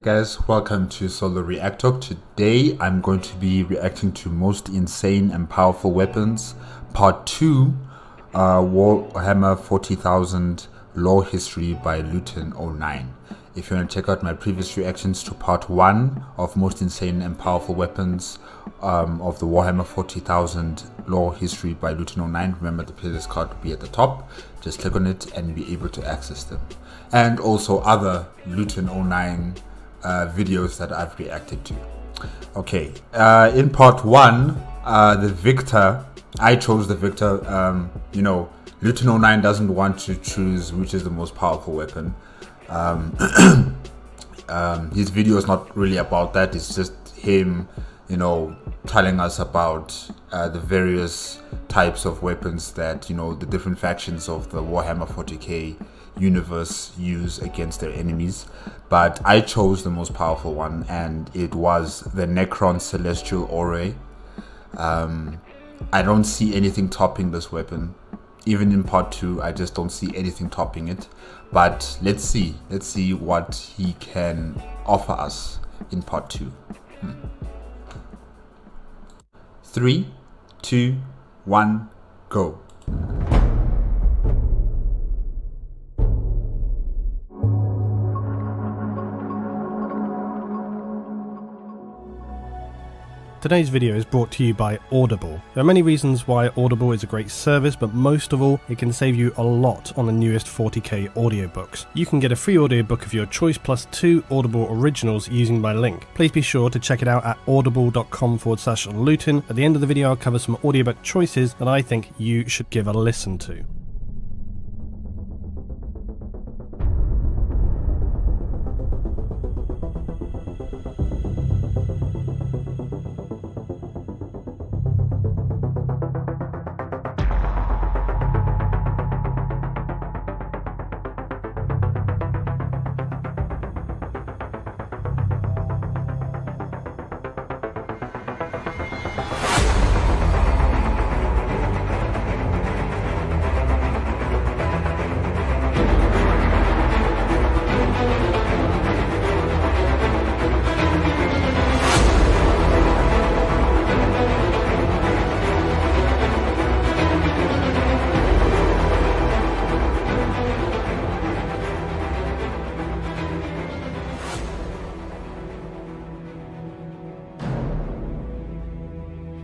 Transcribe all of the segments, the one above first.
Guys, welcome to Solo ReacTalk. Today I'm going to be reacting to most insane and powerful weapons, part 2, Warhammer 40,000 lore history by Luton09. If you want to check out my previous reactions to part 1 of most insane and powerful weapons of the Warhammer 40,000 lore history by Luton09, remember the playlist card will be at the top. Just click on it and be able to access them. And also other Luton09 videos that I've reacted to. Okay, in part 1, the victor, I chose the victor. You know, Luton09 doesn't want to choose which is the most powerful weapon. His video is not really about that. It's just him, you know, telling us about the various types of weapons that, you know, the different factions of the Warhammer 40K universe use against their enemies. But I chose the most powerful one, and it was the Necron Celestial Aura. I don't see anything topping this weapon. Even in part 2, I just don't see anything topping it. But let's see what he can offer us in part 2. 3, 2, 1, go. Today's video is brought to you by Audible. There are many reasons why Audible is a great service, but most of all, it can save you a lot on the newest 40k audiobooks. You can get a free audiobook of your choice plus 2 Audible originals using my link. Please be sure to check it out at audible.com/Luton. At the end of the video, I'll cover some audiobook choices that I think you should give a listen to.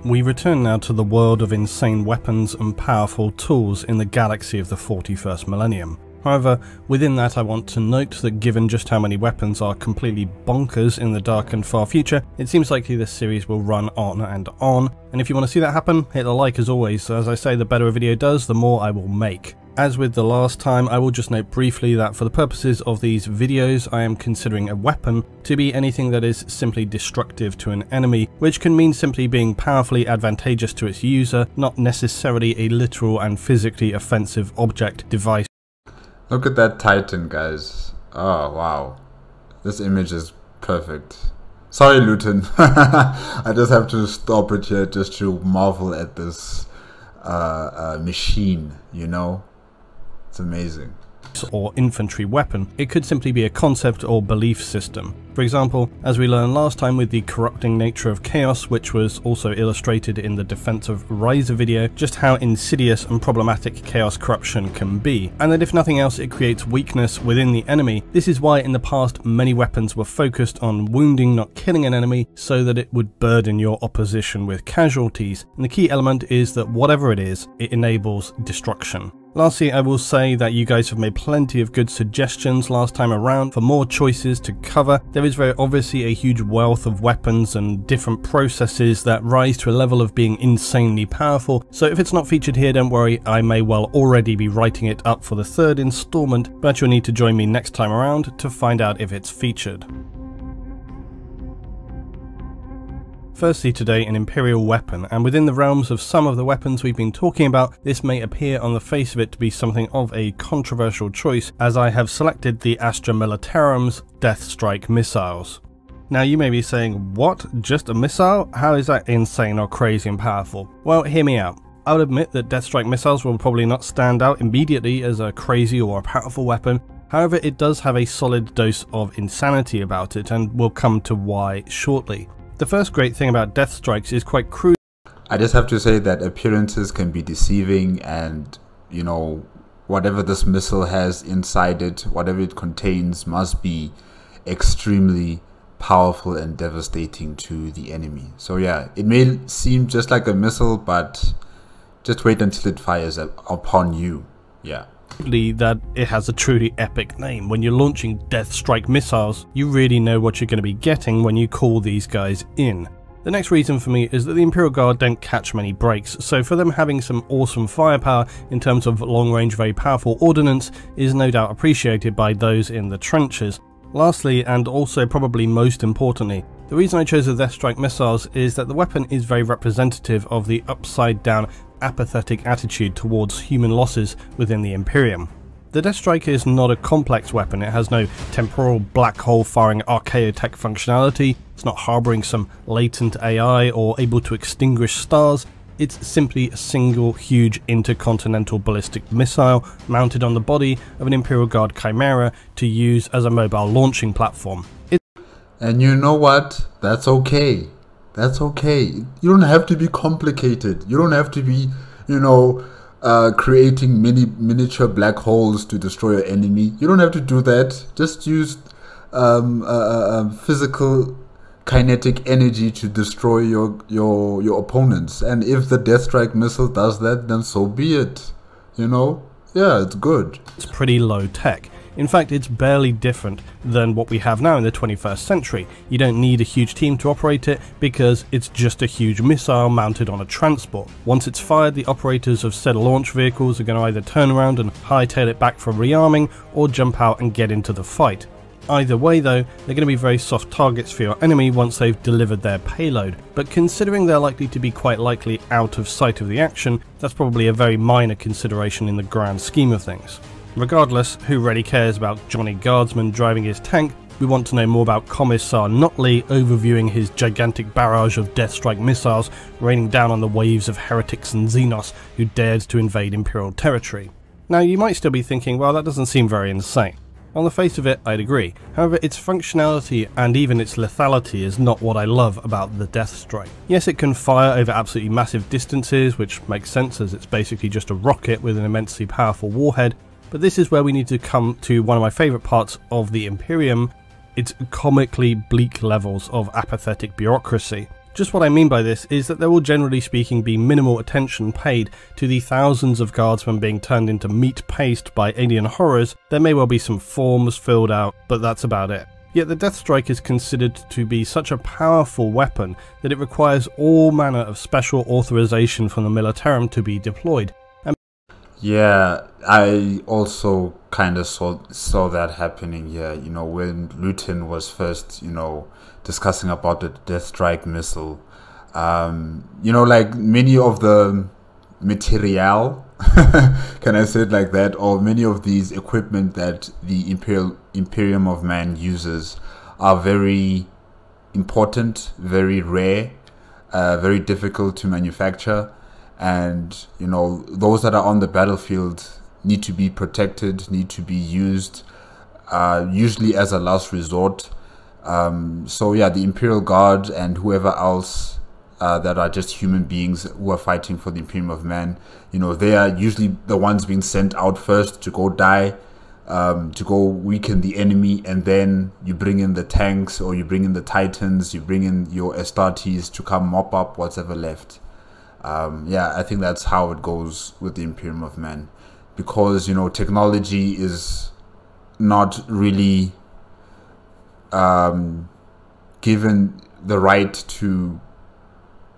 We return now to the world of insane weapons and powerful tools in the galaxy of the 41st millennium. However, within that I want to note that given just how many weapons are completely bonkers in the dark and far future, it seems likely this series will run on and on, and if you want to see that happen, hit the like as always. As I say, the better a video does, the more I will make. As with the last time, I will just note briefly that for the purposes of these videos, I am considering a weapon to be anything that is simply destructive to an enemy, which can mean simply being powerfully advantageous to its user, not necessarily a literal and physically offensive object, device. Look at that Titan, guys. Oh, wow. This image is perfect. Sorry, Luton. I just have to stop it here just to marvel at this machine, you know? It's amazing. Or infantry weapon. It could simply be a concept or belief system. For example, as we learned last time with the corrupting nature of chaos, which was also illustrated in the Defense of Riser video, just how insidious and problematic chaos corruption can be, and that if nothing else it creates weakness within the enemy. This is why in the past many weapons were focused on wounding, not killing an enemy, so that it would burden your opposition with casualties, and the key element is that whatever it is, it enables destruction. Lastly, I will say that you guys have made plenty of good suggestions last time around for more choices to cover. There is very obviously a huge wealth of weapons and different processes that rise to a level of being insanely powerful, so if it's not featured here, don't worry, I may well already be writing it up for the 3rd installment, but you'll need to join me next time around to find out if it's featured. Firstly today, an Imperial weapon, and within the realms of some of the weapons we've been talking about, this may appear on the face of it to be something of a controversial choice, as I have selected the Astra Militarum's Deathstrike Missiles. Now you may be saying, what? Just a missile? How is that insane or crazy and powerful? Well, hear me out. I would admit that Deathstrike Missiles will probably not stand out immediately as a crazy or a powerful weapon, However, it does have a solid dose of insanity about it, and we'll come to why shortly. The first great thing about Deathstrikes is quite crude. I just have to say that appearances can be deceiving, and you know, whatever this missile has inside it, whatever it contains, must be extremely powerful and devastating to the enemy. So yeah, it may seem just like a missile, but just wait until it fires upon you. Yeah. That it has a truly epic name. When you're launching Deathstrike Missiles, you really know what you're going to be getting when you call these guys in. The next reason for me is that the Imperial Guard don't catch many breaks, so for them having some awesome firepower in terms of long-range very powerful ordnance is no doubt appreciated by those in the trenches. Lastly, and also probably most importantly, the reason I chose the Deathstrike Missiles is that the weapon is very representative of the upside-down apathetic attitude towards human losses within the Imperium. The Deathstrike is not a complex weapon. It has no temporal black hole firing archaeotech functionality, it's not harbouring some latent AI or able to extinguish stars. It's simply a single huge intercontinental ballistic missile mounted on the body of an Imperial Guard Chimera to use as a mobile launching platform. And you know what? That's okay. That's okay. You don't have to be complicated. You don't have to be, you know, creating miniature black holes to destroy your enemy. You don't have to do that. Just use physical kinetic energy to destroy your opponents. And if the Deathstrike missile does that, then so be it. You know? Yeah, it's good. It's pretty low tech. In fact, it's barely different than what we have now in the 21st century. You don't need a huge team to operate it because it's just a huge missile mounted on a transport. Once it's fired, the operators of said launch vehicles are going to either turn around and hightail it back for rearming or jump out and get into the fight. Either way though, they're going to be very soft targets for your enemy once they've delivered their payload, but considering they're likely to be quite likely out of sight of the action, that's probably a very minor consideration in the grand scheme of things. Regardless, who really cares about Johnny Guardsman driving his tank? We want to know more about Commissar Notley overviewing his gigantic barrage of Deathstrike missiles raining down on the waves of heretics and Xenos who dared to invade Imperial territory. Now you might still be thinking, well, that doesn't seem very insane. On the face of it, I'd agree. However, its functionality and even its lethality is not what I love about the Deathstrike. Yes, it can fire over absolutely massive distances, which makes sense as it's basically just a rocket with an immensely powerful warhead, but this is where we need to come to one of my favourite parts of the Imperium, its comically bleak levels of apathetic bureaucracy. Just what I mean by this is that there will generally speaking be minimal attention paid to the thousands of guardsmen being turned into meat paste by alien horrors. There may well be some forms filled out, but that's about it. Yet the Deathstrike is considered to be such a powerful weapon that it requires all manner of special authorization from the Militarum to be deployed. Yeah, I also kind of saw that happening here, you know, when Luton was first, you know, discussing about the Deathstrike missile. You know, like many of the material, can I say it like that, or many of these equipment that the Imperium of Man uses are very important, very rare, very difficult to manufacture. And you know, those that are on the battlefield need to be protected, need to be used, usually as a last resort. So yeah, the Imperial Guard and whoever else that are just human beings who are fighting for the Imperium of Man, you know, they are usually the ones being sent out first to go die, to go weaken the enemy, and then you bring in the tanks, or you bring in the Titans, you bring in your Astartes to come mop up what's ever left. Yeah, I think that's how it goes with the Imperium of Man, because, you know, technology is not really given the right to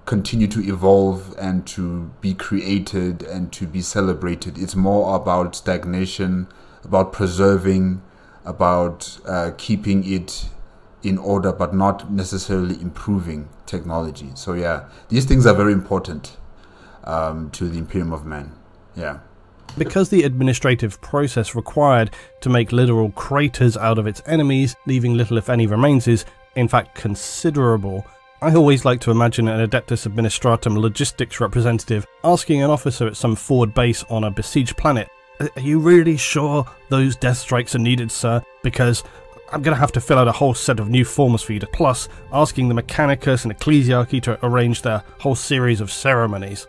continue to evolve and to be created and to be celebrated. It's more about stagnation, about preserving, about keeping it in order, but not necessarily improving technology. So yeah, these things are very important to the Imperium of Man. Yeah. Because the administrative process required to make literal craters out of its enemies, leaving little if any remains, is in fact considerable, I always like to imagine an Adeptus Administratum logistics representative asking an officer at some forward base on a besieged planet, Are you really sure those death strikes are needed, sir? Because I'm going to have to fill out a whole set of new forms for you, plus asking the Mechanicus and Ecclesiarchy to arrange their whole series of ceremonies.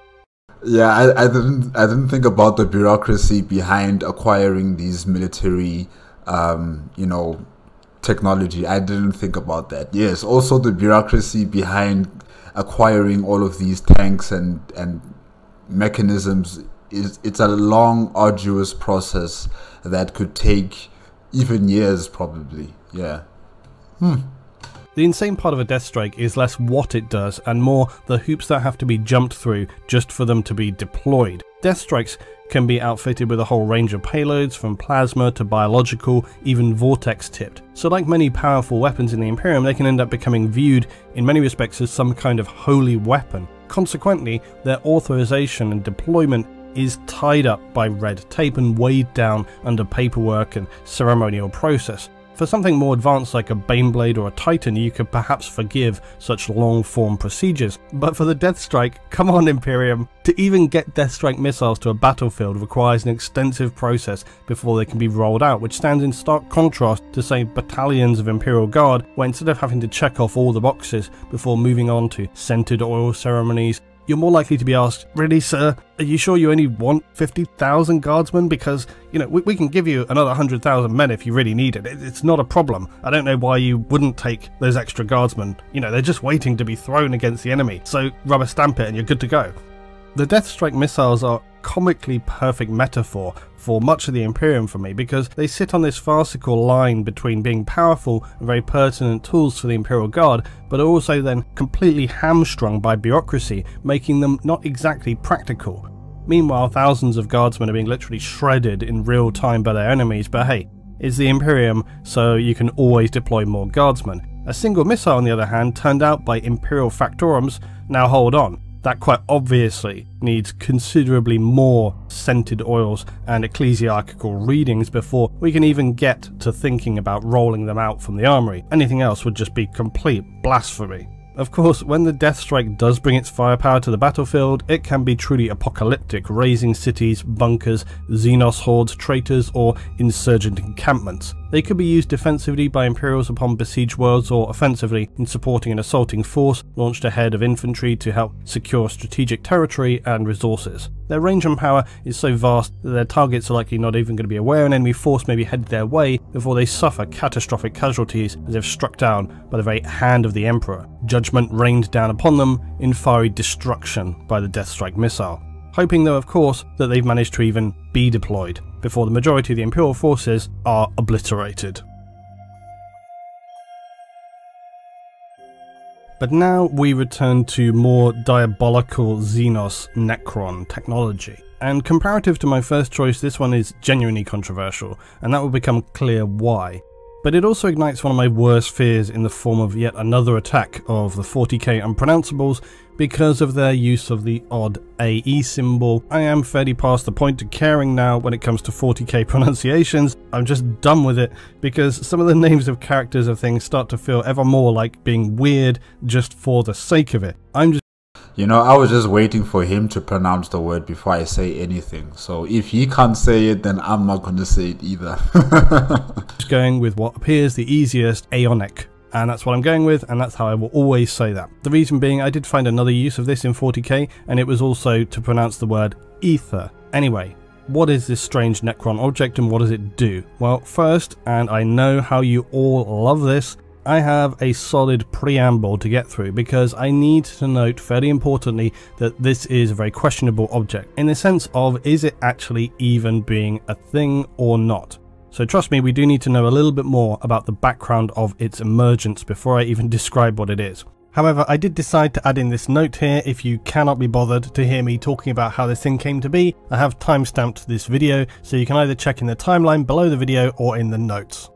Yeah, I didn't think about the bureaucracy behind acquiring these military, technology. I didn't think about that. Yes, also the bureaucracy behind acquiring all of these tanks and mechanisms it's a long, arduous process that could take even years, probably. Yeah. The insane part of a Deathstrike is less what it does and more the hoops that have to be jumped through just for them to be deployed. Deathstrikes can be outfitted with a whole range of payloads, from plasma to biological, even vortex tipped. So like many powerful weapons in the Imperium, they can end up becoming viewed in many respects as some kind of holy weapon. Consequently, their authorization and deployment is tied up by red tape and weighed down under paperwork and ceremonial process. For something more advanced like a Baneblade or a Titan, you could perhaps forgive such long-form procedures, but for the Deathstrike, come on Imperium, to even get Deathstrike missiles to a battlefield requires an extensive process before they can be rolled out, which stands in stark contrast to, say, battalions of Imperial Guard, where instead of having to check off all the boxes before moving on to scented oil ceremonies, you're more likely to be asked, really sir, are you sure you only want 50,000 guardsmen? Because, you know, we can give you another 100,000 men if you really need it. It's not a problem. I don't know why you wouldn't take those extra guardsmen. You know, they're just waiting to be thrown against the enemy. So rubber stamp it and you're good to go. The Deathstrike missiles are comically perfect metaphor for much of the Imperium for me, because they sit on this farcical line between being powerful and very pertinent tools for the Imperial Guard, but are also then completely hamstrung by bureaucracy, making them not exactly practical. Meanwhile, thousands of guardsmen are being literally shredded in real time by their enemies, but hey, it's the Imperium, so you can always deploy more guardsmen. A single missile, on the other hand, turned out by Imperial Factorums, now hold on, that quite obviously needs considerably more scented oils and ecclesiarchical readings before we can even get to thinking about rolling them out from the armory. Anything else would just be complete blasphemy. Of course, when the Deathstrike does bring its firepower to the battlefield, it can be truly apocalyptic, razing cities, bunkers, Xenos hordes, traitors, or insurgent encampments. They could be used defensively by Imperials upon besieged worlds, or offensively in supporting an assaulting force launched ahead of infantry to help secure strategic territory and resources. Their range and power is so vast that their targets are likely not even going to be aware an enemy force may be headed their way before they suffer catastrophic casualties as if struck down by the very hand of the Emperor. Judgment rained down upon them in fiery destruction by the Deathstrike missile. Hoping though, of course, that they've managed to even be deployed before the majority of the Imperial forces are obliterated. But now we return to more diabolical Xenos Necron technology. And comparative to my first choice, this one is genuinely controversial, and that will become clear why. But it also ignites one of my worst fears in the form of yet another attack of the 40K unpronounceables because of their use of the odd AE symbol. I am fairly past the point of caring now when it comes to 40K pronunciations. I'm just done with it because some of the names of characters of things start to feel ever more like being weird just for the sake of it. You know, I was just waiting for him to pronounce the word before I say anything. So if he can't say it, then I'm not going to say it either. Just going with what appears the easiest, Aeonic. And that's what I'm going with, and that's how I will always say that. The reason being, I did find another use of this in 40K, and it was also to pronounce the word ether. Anyway, what is this strange Necron object and what does it do? Well, first, and I know how you all love this, I have a solid preamble to get through because I need to note fairly importantly that this is a very questionable object in the sense of, is it actually even being a thing or not? So trust me, we do need to know a little bit more about the background of its emergence before I even describe what it is. However, I did decide to add in this note here. If you cannot be bothered to hear me talking about how this thing came to be, I have timestamped this video so you can either check in the timeline below the video or in the notes.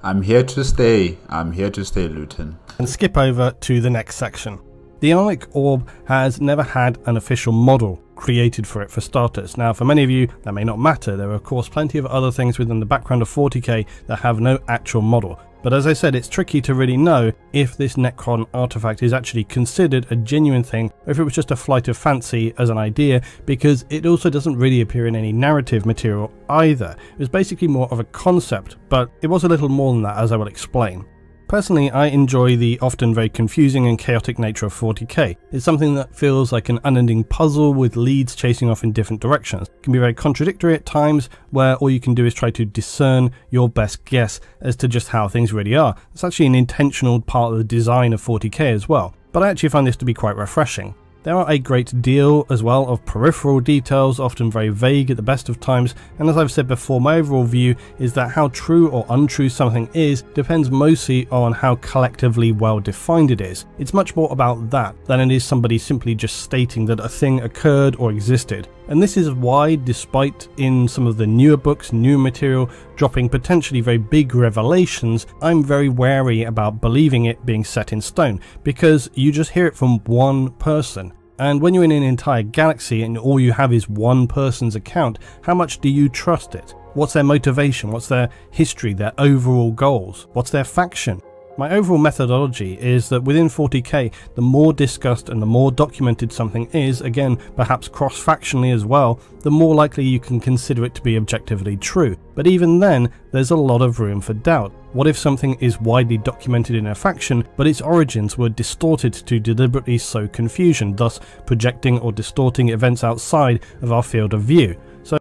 I'm here to stay. I'm here to stay, Luton. And skip over to the next section. The Aeonic Orb has never had an official model created for it, for starters. Now, for many of you, that may not matter. There are, of course, plenty of other things within the background of 40K that have no actual model. But as I said, it's tricky to really know if this Necron artifact is actually considered a genuine thing, or if it was just a flight of fancy as an idea, because it also doesn't really appear in any narrative material either. It was basically more of a concept, but it was a little more than that, as I will explain. Personally, I enjoy the often very confusing and chaotic nature of 40k. It's something that feels like an unending puzzle with leads chasing off in different directions. It can be very contradictory at times, where all you can do is try to discern your best guess as to just how things really are. It's actually an intentional part of the design of 40k as well, but I actually find this to be quite refreshing. There are a great deal as well of peripheral details, often very vague at the best of times, and as I've said before, my overall view is that how true or untrue something is depends mostly on how collectively well defined it is. It's much more about that than it is somebody simply just stating that a thing occurred or existed. And this is why, despite in some of the newer books, new material dropping potentially very big revelations, I'm very wary about believing it being set in stone, because you just hear it from one person. And when you're in an entire galaxy and all you have is one person's account, how much do you trust it? What's their motivation? What's their history, their overall goals? What's their faction? My overall methodology is that within 40k, the more discussed and the more documented something is, again, perhaps cross-factionally as well, the more likely you can consider it to be objectively true. But even then, there's a lot of room for doubt. What if something is widely documented in a faction, but its origins were distorted to deliberately sow confusion, thus projecting or distorting events outside of our field of view? So,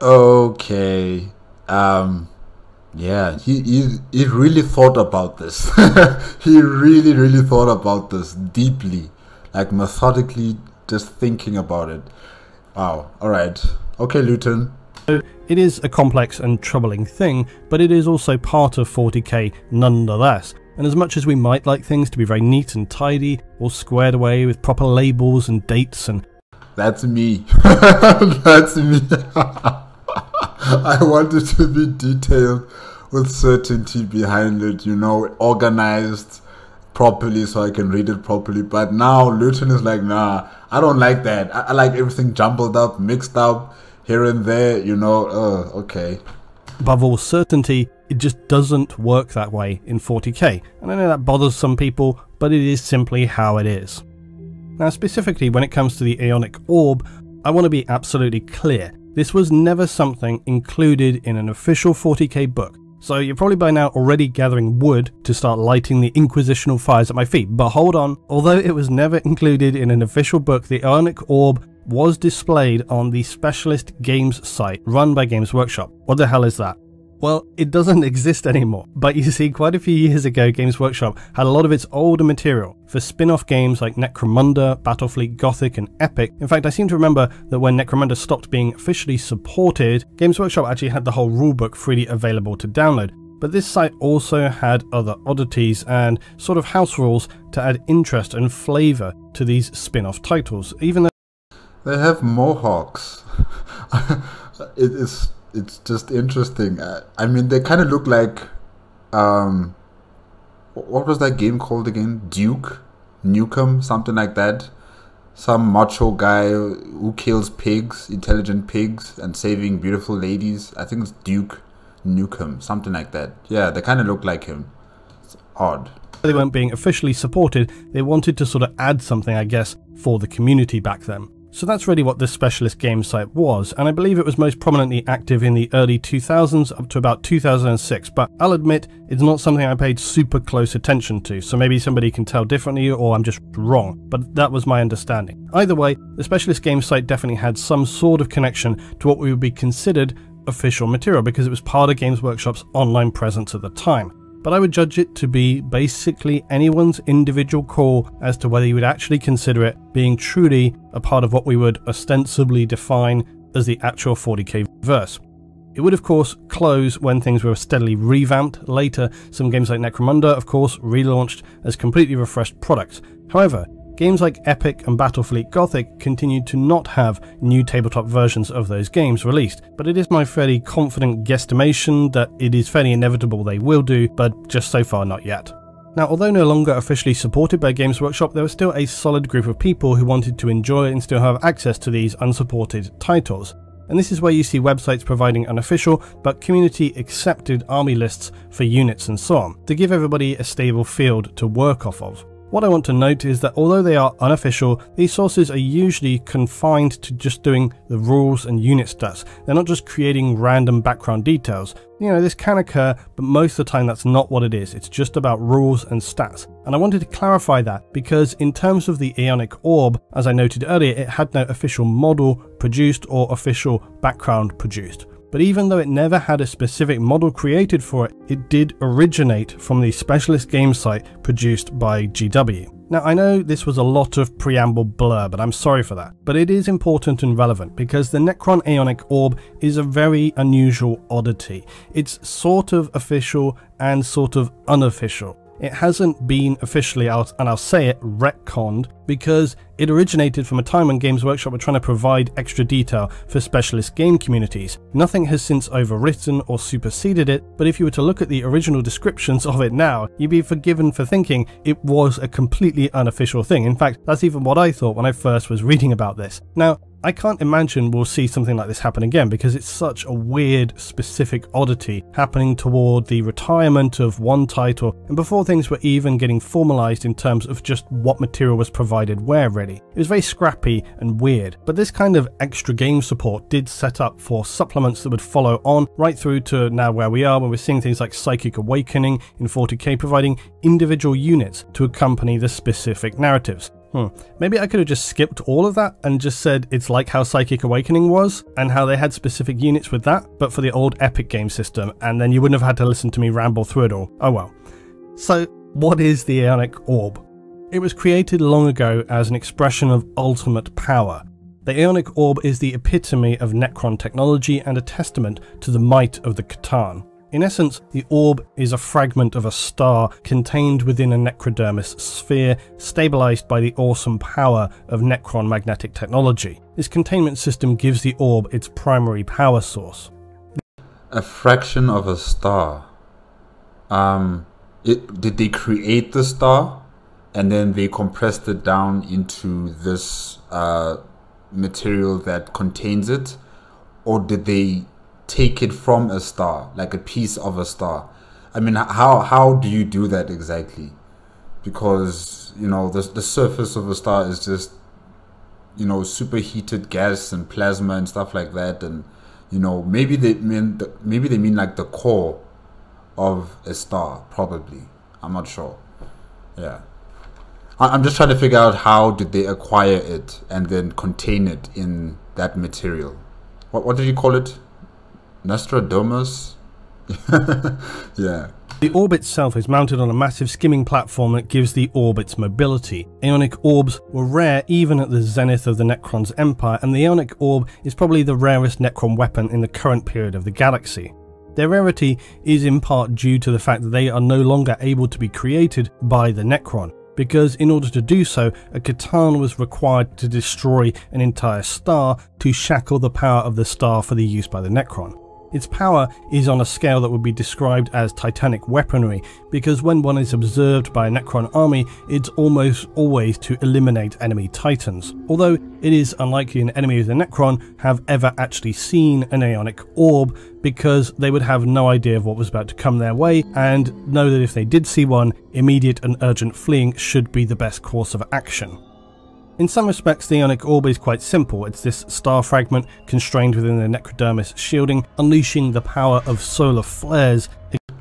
okay, yeah, he really thought about this. He really thought about this deeply, like methodically, just thinking about it. Wow. All right. Okay, Luton. So it is a complex and troubling thing, but it is also part of 40k nonetheless. And as much as we might like things to be very neat and tidy, all squared away with proper labels and dates and... That's me. That's me. I want it to be detailed with certainty behind it, you know, organized properly so I can read it properly. But now Luton is like, nah, I don't like that. I like everything jumbled up, mixed up here and there, you know. Okay. Above all certainty, it just doesn't work that way in 40k. And I know that bothers some people, but it is simply how it is. Now, specifically when it comes to the Aeonic Orb, I want to be absolutely clear. This was never something included in an official 40k book. So you're probably by now already gathering wood to start lighting the inquisitional fires at my feet. But hold on, although it was never included in an official book, the Aeonic Orb was displayed on the Specialist Games site run by Games Workshop. What the hell is that? Well, it doesn't exist anymore, but you see, quite a few years ago Games Workshop had a lot of its older material for spin-off games like Necromunda, Battlefleet Gothic and Epic. In fact, I seem to remember that when Necromunda stopped being officially supported, Games Workshop actually had the whole rulebook freely available to download. But this site also had other oddities and sort of house rules to add interest and flavour to these spin-off titles, even though they have mohawks. It's just interesting. I mean, they kind of look like, what was that game called again? Duke Nukem, something like that. Some macho guy who kills pigs, intelligent pigs, and saving beautiful ladies. I think it's Duke Nukem, something like that. Yeah, they kind of look like him. It's odd. They weren't being officially supported. They wanted to sort of add something, I guess, for the community back then. So that's really what this Specialist Games site was, and I believe it was most prominently active in the early 2000s up to about 2006, but I'll admit it's not something I paid super close attention to, so maybe somebody can tell differently or I'm just wrong, but that was my understanding. Either way, the Specialist Games site definitely had some sort of connection to what would be considered official material because it was part of Games Workshop's online presence at the time. But I would judge it to be basically anyone's individual call as to whether you would actually consider it being truly a part of what we would ostensibly define as the actual 40k verse. It would of course close when things were steadily revamped. Later, some games like Necromunda of course relaunched as completely refreshed products. However, games like Epic and Battlefleet Gothic continued to not have new tabletop versions of those games released, but it is my fairly confident guesstimation that it is fairly inevitable they will do, but just so far not yet. Now, although no longer officially supported by Games Workshop, there was still a solid group of people who wanted to enjoy and still have access to these unsupported titles. And this is where you see websites providing unofficial but community accepted army lists for units and so on, to give everybody a stable field to work off of. What I want to note is that although they are unofficial, these sources are usually confined to just doing the rules and unit stats. They're not just creating random background details. You know, this can occur, but most of the time that's not what it is. It's just about rules and stats. And I wanted to clarify that because in terms of the Aeonic Orb, as I noted earlier, it had no official model produced or official background produced. But even though it never had a specific model created for it, it did originate from the specialist game site produced by GW. Now I know this was a lot of preamble blur, but I'm sorry for that. But it is important and relevant because the Necron Aeonic Orb is a very unusual oddity. It's sort of official and sort of unofficial. It hasn't been officially, and I'll say it, retconned, because it originated from a time when Games Workshop were trying to provide extra detail for specialist game communities. Nothing has since overwritten or superseded it, but if you were to look at the original descriptions of it now, you'd be forgiven for thinking it was a completely unofficial thing. In fact, that's even what I thought when I first was reading about this. Now, I can't imagine we'll see something like this happen again because it's such a weird, specific oddity happening toward the retirement of one title and before things were even getting formalized in terms of just what material was provided where really. It was very scrappy and weird, but this kind of extra game support did set up for supplements that would follow on right through to now where we are, when we're seeing things like Psychic Awakening in 40K providing individual units to accompany the specific narratives. Maybe I could have just skipped all of that and just said it's like how Psychic Awakening was and how they had specific units with that, but for the old Epic game system, and then you wouldn't have had to listen to me ramble through it all. Oh well. So what is the Aeonic Orb? It was created long ago as an expression of ultimate power. The Aeonic Orb is the epitome of Necron technology and a testament to the might of the C'tan. In essence, the orb is a fragment of a star contained within a necrodermis sphere, stabilized by the awesome power of Necron magnetic technology. This containment system gives the orb its primary power source. A fraction of a star. Did they create the star and then they compressed it down into this material that contains it? Or did they take it from a star, like a piece of a star? I mean, how do you do that exactly? Because, you know, the surface of a star is just, you know, superheated gas and plasma and stuff like that, and, you know, maybe they mean like the core of a star, probably. I'm not sure. Yeah, I'm just trying to figure out how did they acquire it and then contain it in that material. What did you call it? Nostradamus? Yeah. The orb itself is mounted on a massive skimming platform that gives the orb its mobility. Aeonic orbs were rare even at the zenith of the Necron's empire, and the Aeonic orb is probably the rarest Necron weapon in the current period of the galaxy. Their rarity is in part due to the fact that they are no longer able to be created by the Necron, because in order to do so, a C'tan was required to destroy an entire star to shackle the power of the star for the use by the Necron. Its power is on a scale that would be described as titanic weaponry, because when one is observed by a Necron army, it's almost always to eliminate enemy titans, although it is unlikely an enemy of the Necron have ever actually seen an Aeonic Orb, because they would have no idea of what was about to come their way, and know that if they did see one, immediate and urgent fleeing should be the best course of action. In some respects, the Aeonic Orb is quite simple. It's this star fragment constrained within the necrodermis shielding, unleashing the power of solar flares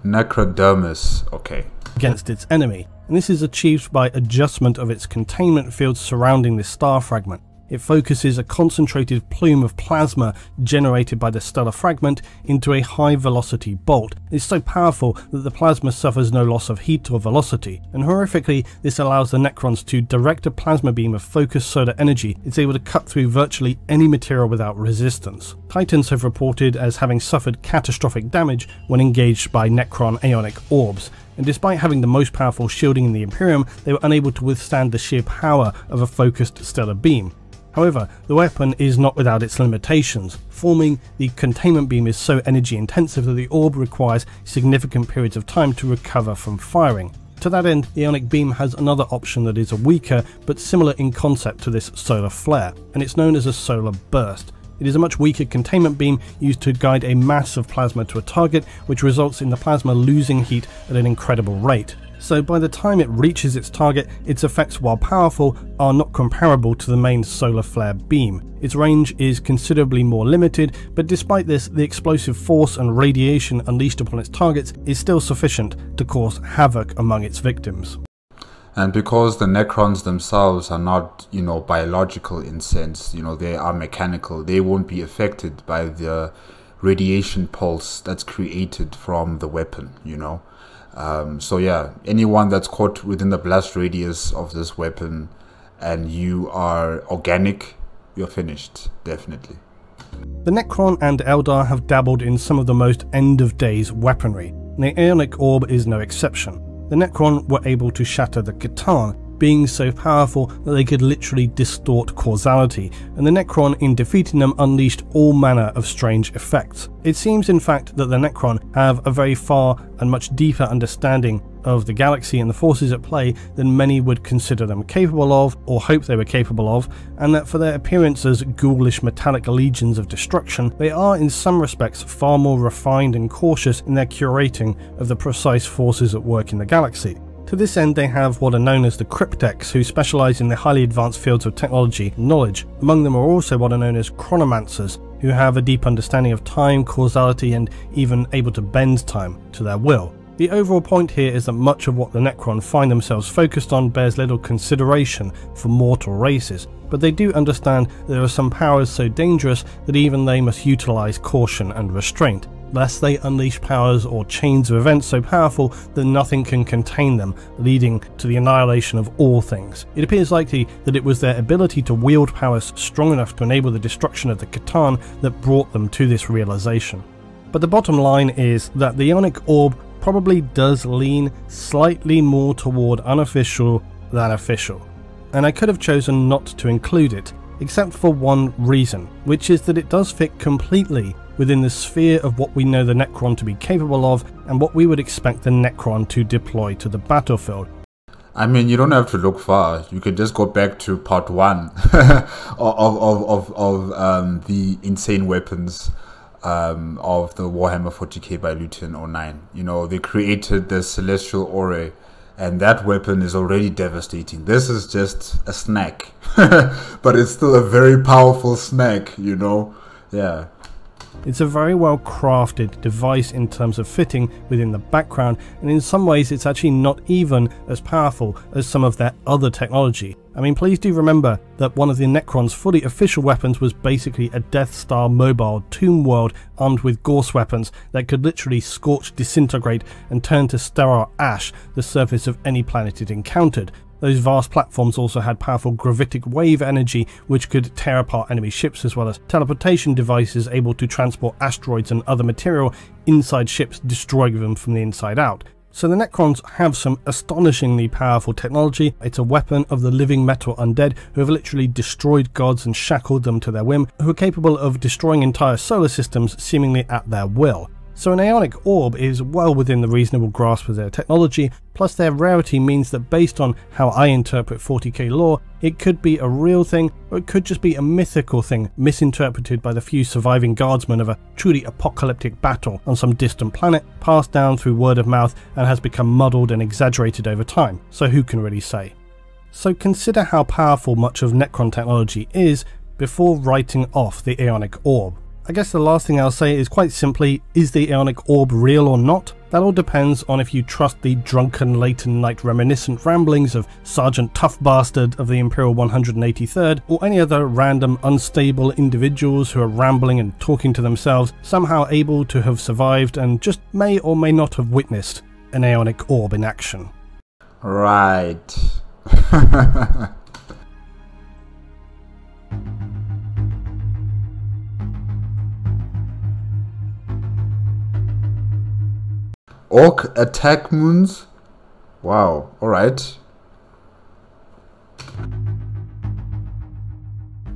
Necrodermis, okay, against its enemy, and this is achieved by adjustment of its containment field surrounding this star fragment. It focuses a concentrated plume of plasma generated by the stellar fragment into a high velocity bolt. It's so powerful that the plasma suffers no loss of heat or velocity, and horrifically this allows the Necrons to direct a plasma beam of focused solar energy. It's able to cut through virtually any material without resistance. Titans have reported as having suffered catastrophic damage when engaged by Necron Aeonic Orbs, and despite having the most powerful shielding in the Imperium, they were unable to withstand the sheer power of a focused stellar beam. However, the weapon is not without its limitations. Forming the containment beam is so energy intensive that the orb requires significant periods of time to recover from firing. To that end, the Aeonic beam has another option that is weaker but similar in concept to this solar flare, and it's known as a solar burst. It is a much weaker containment beam used to guide a mass of plasma to a target, which results in the plasma losing heat at an incredible rate. So by the time it reaches its target, its effects, while powerful, are not comparable to the main solar flare beam. Its range is considerably more limited, but despite this, the explosive force and radiation unleashed upon its targets is still sufficient to cause havoc among its victims. And because the Necrons themselves are not, biological in sense, they are mechanical, they won't be affected by the radiation pulse that's created from the weapon, So yeah, anyone that's caught within the blast radius of this weapon and you are organic, you're finished, definitely. The Necron and Eldar have dabbled in some of the most end-of-days weaponry, and the Aeonic Orb is no exception. The Necron were able to shatter the C'tan, being so powerful that they could literally distort causality, and the Necron in defeating them unleashed all manner of strange effects. It seems in fact that the Necron have a very far and much deeper understanding of the galaxy and the forces at play than many would consider them capable of, or hope they were capable of, and that for their appearance as ghoulish metallic legions of destruction, they are in some respects far more refined and cautious in their curating of the precise forces at work in the galaxy. To this end, they have what are known as the Cryptex, who specialise in the highly advanced fields of technology and knowledge. Among them are also what are known as Chronomancers, who have a deep understanding of time, causality, and even able to bend time to their will. The overall point here is that much of what the Necron find themselves focused on bears little consideration for mortal races, but they do understand that there are some powers so dangerous that even they must utilise caution and restraint, lest they unleash powers or chains of events so powerful that nothing can contain them, leading to the annihilation of all things. It appears likely that it was their ability to wield powers strong enough to enable the destruction of the C'tan that brought them to this realization. But the bottom line is that the Aeonic Orb probably does lean slightly more toward unofficial than official, and I could have chosen not to include it, except for one reason, which is that it does fit completely within the sphere of what we know the Necron to be capable of and what we would expect the Necron to deploy to the battlefield. I mean, you don't have to look far. You can just go back to part 1 of the insane weapons of the Warhammer 40K by Luton 09. They created the Celestial Aura, and that weapon is already devastating. This is just a snack, but it's still a very powerful snack, Yeah. It's a very well crafted device in terms of fitting within the background, and in some ways it's actually not even as powerful as some of their other technology. I mean, please do remember that one of the Necron's fully official weapons was basically a Death Star mobile tomb world armed with Gorse weapons that could literally scorch, disintegrate and turn to sterile ash the surface of any planet it encountered. Those vast platforms also had powerful gravitic wave energy which could tear apart enemy ships, as well as teleportation devices able to transport asteroids and other material inside ships, destroying them from the inside out. So the Necrons have some astonishingly powerful technology. It's a weapon of the living metal undead who have literally destroyed gods and shackled them to their whim, who are capable of destroying entire solar systems seemingly at their will. So an Aeonic Orb is well within the reasonable grasp of their technology, plus their rarity means that based on how I interpret 40k lore, it could be a real thing, or it could just be a mythical thing misinterpreted by the few surviving guardsmen of a truly apocalyptic battle on some distant planet, passed down through word of mouth and has become muddled and exaggerated over time, so who can really say? So consider how powerful much of Necron technology is before writing off the Aeonic Orb. I guess the last thing I'll say is quite simply, is the Aeonic Orb real or not? That all depends on if you trust the drunken late night reminiscent ramblings of Sergeant Tough Bastard of the Imperial 183rd, or any other random unstable individuals who are rambling and talking to themselves, somehow able to have survived and just may or may not have witnessed an Aeonic Orb in action. Right. Ork Attack Moons? Wow, alright.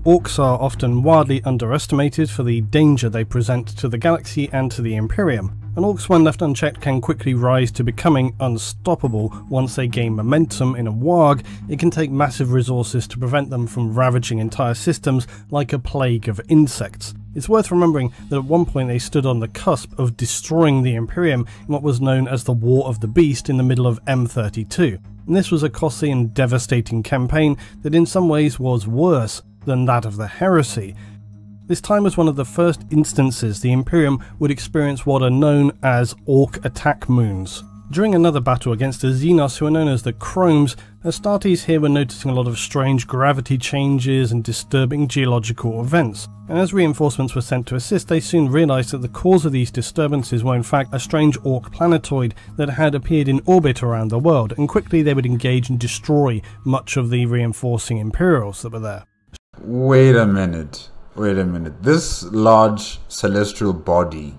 Orcs are often wildly underestimated for the danger they present to the galaxy and to the Imperium. and orcs when left unchecked can quickly rise to becoming unstoppable. Once they gain momentum in a warg, it can take massive resources to prevent them from ravaging entire systems like a plague of insects. It's worth remembering that at one point they stood on the cusp of destroying the Imperium in what was known as the War of the Beast in the middle of M32. And this was a costly and devastating campaign that in some ways was worse than that of the Heresy. This time was one of the first instances the Imperium would experience what are known as Ork Attack Moons. During another battle against the Xenos, who are known as the Chromes, Astartes here were noticing a lot of strange gravity changes and disturbing geological events. And as reinforcements were sent to assist, they soon realised that the cause of these disturbances were in fact a strange Ork planetoid that had appeared in orbit around the world, and quickly they would engage and destroy much of the reinforcing Imperials that were there. Wait a minute. This large celestial body,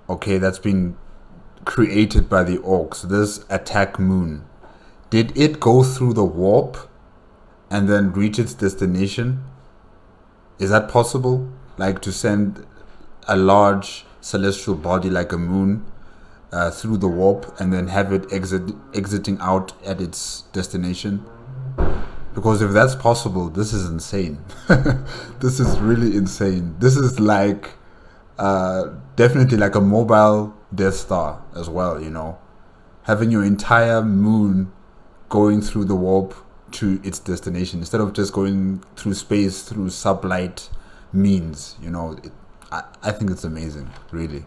okay, that's been created by the orcs, this attack moon, did it go through the warp and then reach its destination? Is that possible? Like to send a large celestial body like a moon through the warp and then have it exiting out at its destination? Because if that's possible, this is insane. This is really insane. This is like definitely like a mobile Death Star as well, you know. Having your entire moon going through the warp to its destination instead of just going through space through sublight means, you know. I think it's amazing, really.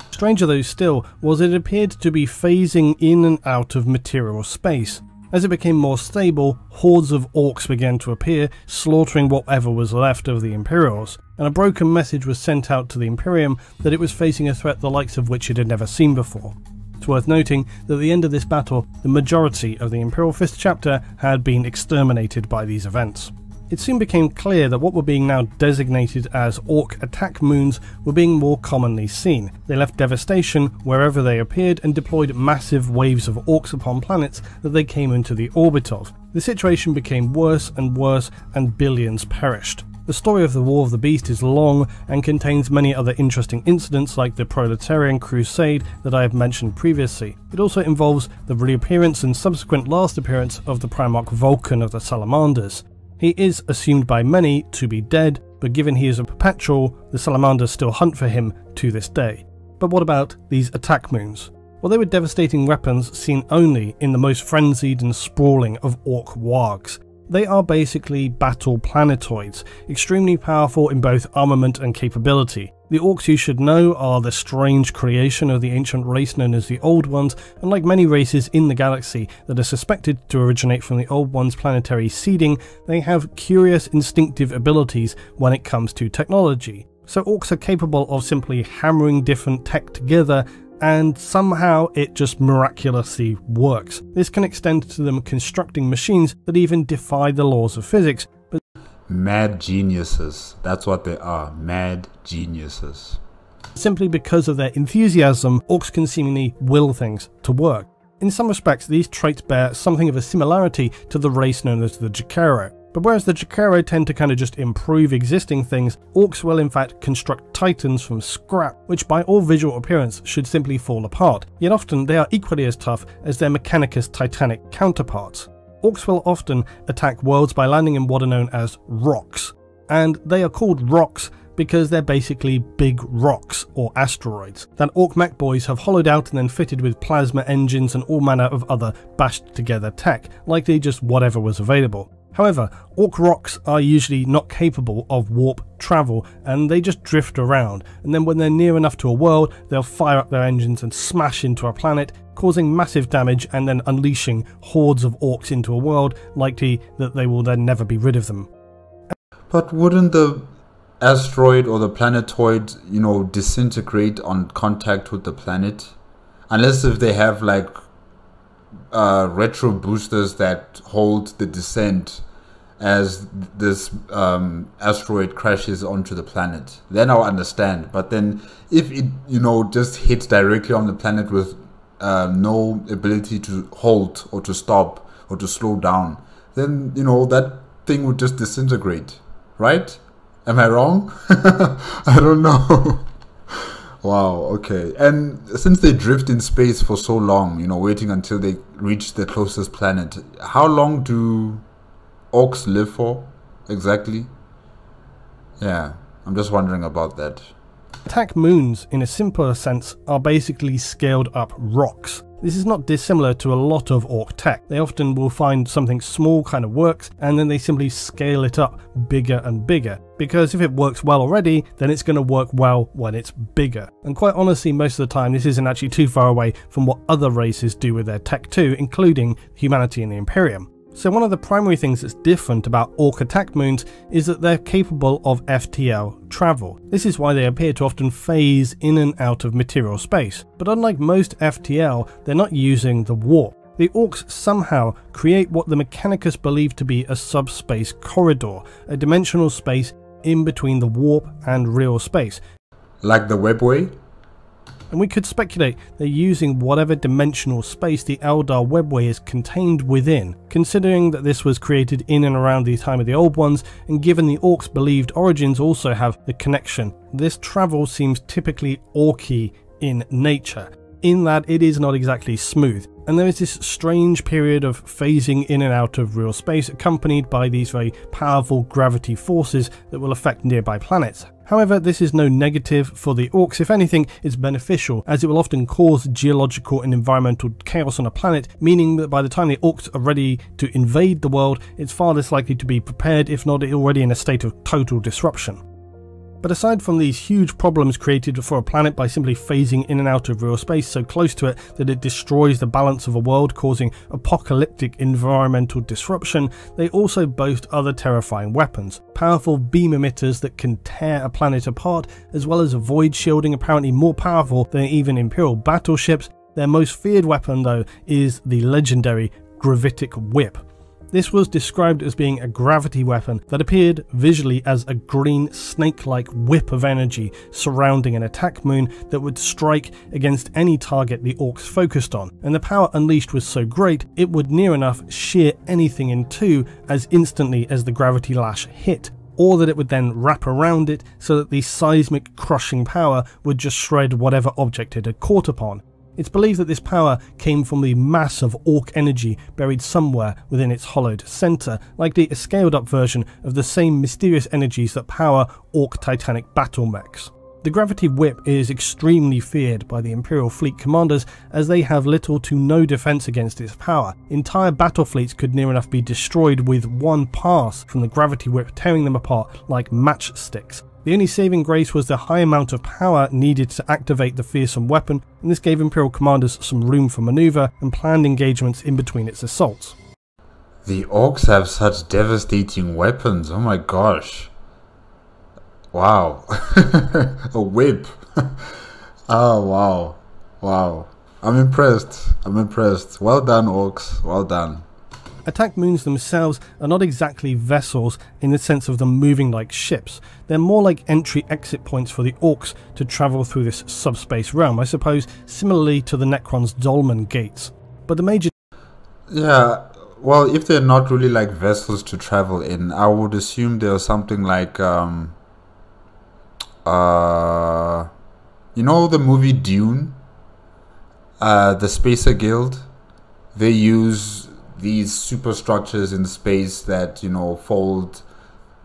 Stranger though still was it appeared to be phasing in and out of material space. As it became more stable, hordes of orcs began to appear, slaughtering whatever was left of the Imperials, and a broken message was sent out to the Imperium that it was facing a threat the likes of which it had never seen before. It's worth noting that at the end of this battle, the majority of the Imperial 5th chapter had been exterminated by these events. It soon became clear that what were being now designated as Ork Attack Moons were being more commonly seen. They left devastation wherever they appeared and deployed massive waves of orcs upon planets that they came into the orbit of. The situation became worse and worse, and billions perished. The story of the War of the Beast is long and contains many other interesting incidents like the Proletarian Crusade that I have mentioned previously. It also involves the reappearance and subsequent last appearance of the Primarch Vulcan of the Salamanders. He is assumed by many to be dead, but given he is a perpetual, the Salamanders still hunt for him to this day. But what about these attack moons? Well, they were devastating weapons seen only in the most frenzied and sprawling of orc wargs. They are basically battle planetoids, extremely powerful in both armament and capability. The orcs, you should know, are the strange creation of the ancient race known as the Old Ones, and like many races in the galaxy that are suspected to originate from the Old Ones' planetary seeding, they have curious instinctive abilities when it comes to technology. So orcs are capable of simply hammering different tech together, and somehow it just miraculously works. This can extend to them constructing machines that even defy the laws of physics. But mad geniuses, that's what they are, mad geniuses. Simply because of their enthusiasm, orcs can seemingly will things to work. In some respects, these traits bear something of a similarity to the race known as the Jakaro. But whereas the Jakaro tend to kind of just improve existing things, orcs will in fact construct titans from scrap, which by all visual appearance should simply fall apart, yet often they are equally as tough as their Mechanicus Titanic counterparts. Orcs will often attack worlds by landing in what are known as rocks, and they are called rocks because they're basically big rocks or asteroids that orc mech boys have hollowed out and then fitted with plasma engines and all manner of other bashed together tech, likely just whatever was available. However, orc rocks are usually not capable of warp travel and they just drift around, and then when they're near enough to a world, they'll fire up their engines and smash into a planet, causing massive damage and then unleashing hordes of orcs into a world, likely that they will then never be rid of them. But wouldn't the asteroid or the planetoid, you know, disintegrate on contact with the planet? Unless if they have like retro boosters that hold the descent as this asteroid crashes onto the planet, then I'll understand. But then if it, you know, just hits directly on the planet with no ability to halt or to stop or to slow down, then, you know, that thing would just disintegrate, right? Am I wrong? I don't know. Wow, okay. And since they drift in space for so long, you know, waiting until they reach the closest planet, how long do orcs live for exactly? Yeah, I'm just wondering about that. Attack moons, in a simpler sense, are basically scaled up rocks. This is not dissimilar to a lot of orc tech. They often will find something small kind of works and then they simply scale it up bigger and bigger. Because if it works well already, then it's going to work well when it's bigger. And quite honestly, most of the time this isn't actually too far away from what other races do with their tech too, including humanity and the Imperium. So one of the primary things that's different about Ork Attack Moons is that they're capable of FTL travel. This is why they appear to often phase in and out of material space. But unlike most FTL, they're not using the warp. The orcs somehow create what the Mechanicus believe to be a subspace corridor, a dimensional space in between the warp and real space. Like the webway? And we could speculate they're using whatever dimensional space the Eldar webway is contained within, considering that this was created in and around the time of the Old Ones, and given the orcs' believed origins also have the connection. This travel seems typically orky in nature, in that it is not exactly smooth, and there is this strange period of phasing in and out of real space accompanied by these very powerful gravity forces that will affect nearby planets. However, this is no negative for the orcs. If anything, it's beneficial, as it will often cause geological and environmental chaos on a planet, meaning that by the time the orcs are ready to invade the world, it's far less likely to be prepared, if not already in a state of total disruption. But aside from these huge problems created for a planet by simply phasing in and out of real space so close to it that it destroys the balance of a world, causing apocalyptic environmental disruption, they also boast other terrifying weapons. Powerful beam emitters that can tear a planet apart, as well as void shielding, apparently more powerful than even Imperial battleships. Their most feared weapon, though, is the legendary Gravitic Whip. This was described as being a gravity weapon that appeared visually as a green snake-like whip of energy surrounding an attack moon that would strike against any target the orcs focused on, and the power unleashed was so great it would near enough shear anything in two as instantly as the gravity lash hit, or that it would then wrap around it so that the seismic crushing power would just shred whatever object it had caught upon. It's believed that this power came from the mass of orc energy buried somewhere within its hollowed centre, likely a scaled up version of the same mysterious energies that power orc titanic battle mechs. The Gravity Whip is extremely feared by the Imperial fleet commanders, as they have little to no defence against its power. Entire battle fleets could near enough be destroyed with one pass from the Gravity Whip, tearing them apart like matchsticks. The only saving grace was the high amount of power needed to activate the fearsome weapon, and this gave Imperial commanders some room for manoeuvre and planned engagements in between its assaults. The orcs have such devastating weapons, oh my gosh. Wow. A whip. Oh wow. Wow. I'm impressed. Well done, orcs. Well done. Attack moons themselves are not exactly vessels in the sense of them moving like ships. They're more like entry-exit points for the orcs to travel through this subspace realm, I suppose, similarly to the Necron's dolmen gates. But the major... Yeah, well, if they're not really like vessels to travel in, I would assume they're something like, you know the movie Dune? The Spacer Guild? They use these superstructures in space that, you know, fold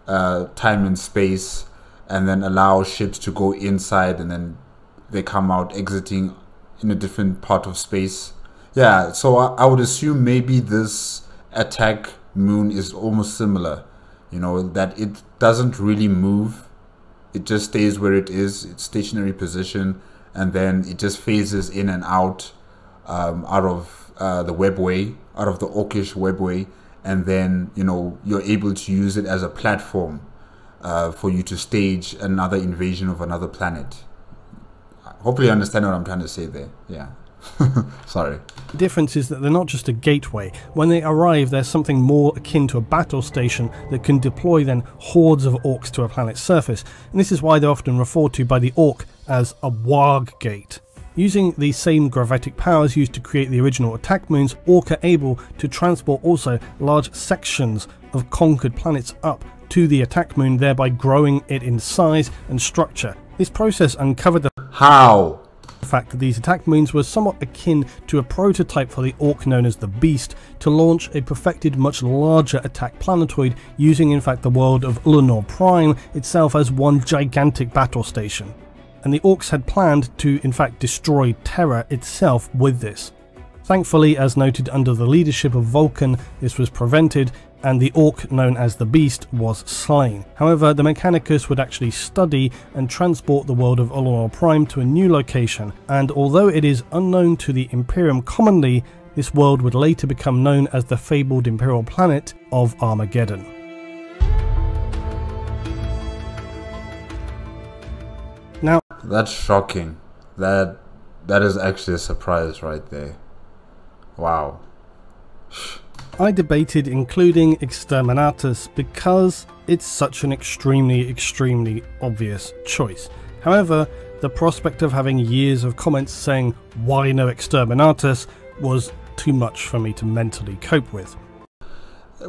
time and space and then allow ships to go inside and then they come out exiting in a different part of space. Yeah, so I would assume maybe this attack moon is almost similar, you know, that it doesn't really move. It just stays where it is, its stationary position, and then it just phases in and out of the webway, out of the orcish webway, and then, you know, you're able to use it as a platform for you to stage another invasion of another planet. Hopefully you understand what I'm trying to say there. Yeah. Sorry. The difference is that they're not just a gateway. When they arrive, there's something more akin to a battle station that can deploy then hordes of orcs to a planet's surface, and this is why they're often referred to by the orc as a warg gate. Using the same gravitic powers used to create the original attack moons, orc are able to transport also large sections of conquered planets up to the attack moon, thereby growing it in size and structure. This process uncovered the... How? The fact that these attack moons were somewhat akin to a prototype for the Ork known as the Beast to launch a perfected much larger attack planetoid using in fact the world of Ullanor Prime itself as one gigantic battle station. And the Orks had planned to in fact destroy Terra itself with this. Thankfully, as noted under the leadership of Vulcan, this was prevented and the Ork known as the Beast was slain. However, the Mechanicus would actually study and transport the world of Ullanor Prime to a new location, and although it is unknown to the Imperium commonly, this world would later become known as the fabled Imperial planet of Armageddon. Now, that's shocking. That is actually a surprise right there. Wow. I debated including Exterminatus because it's such an extremely obvious choice. However, the prospect of having years of comments saying why no Exterminatus was too much for me to mentally cope with.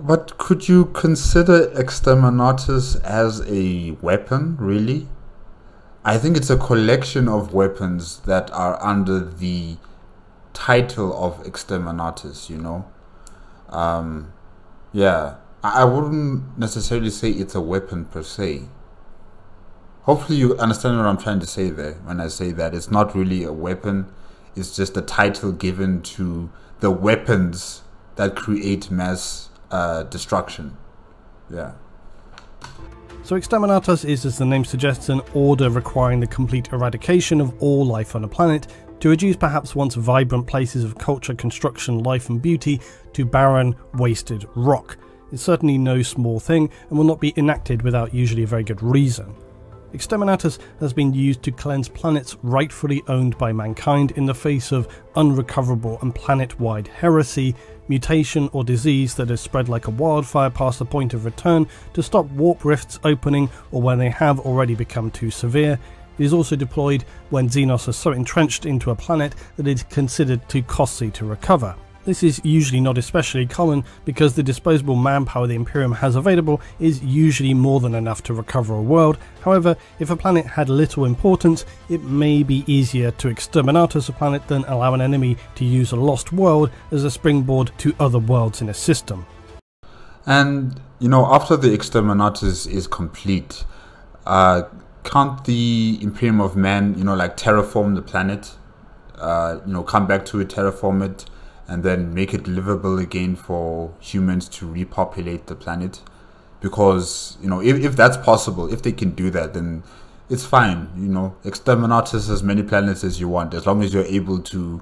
But could you consider Exterminatus as a weapon, really? I think it's a collection of weapons that are under the title of Exterminatus, you know? Yeah, I wouldn't necessarily say it's a weapon per se. Hopefully you understand what I'm trying to say there when I say that it's not really a weapon, it's just a title given to the weapons that create mass destruction. Yeah. So Exterminatus is, as the name suggests, an order requiring the complete eradication of all life on a planet to reduce perhaps once vibrant places of culture, construction, life and beauty to barren, wasted rock. It's certainly no small thing and will not be enacted without usually a very good reason. Exterminatus has been used to cleanse planets rightfully owned by mankind in the face of unrecoverable and planet-wide heresy, mutation or disease that has spread like a wildfire past the point of return to stop warp rifts opening or when they have already become too severe. It is also deployed when Xenos are so entrenched into a planet that it is considered too costly to recover. This is usually not especially common because the disposable manpower the Imperium has available is usually more than enough to recover a world. However, if a planet had little importance, it may be easier to Exterminatus a planet than allow an enemy to use a lost world as a springboard to other worlds in a system. And, you know, after the Exterminatus is complete, can't the Imperium of Man, you know, like terraform the planet, you know, come back to it, terraform it, and then make it livable again for humans to repopulate the planet? Because, you know, if that's possible, if they can do that, then it's fine, you know. Exterminatus as many planets as you want, as long as you're able to,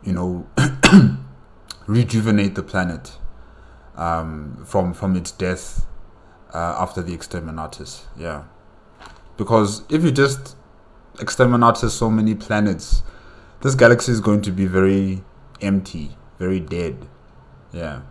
you know, rejuvenate the planet from its death after the Exterminatus, yeah. Because if you just Exterminatus so many planets, this galaxy is going to be very empty, very dead. Yeah.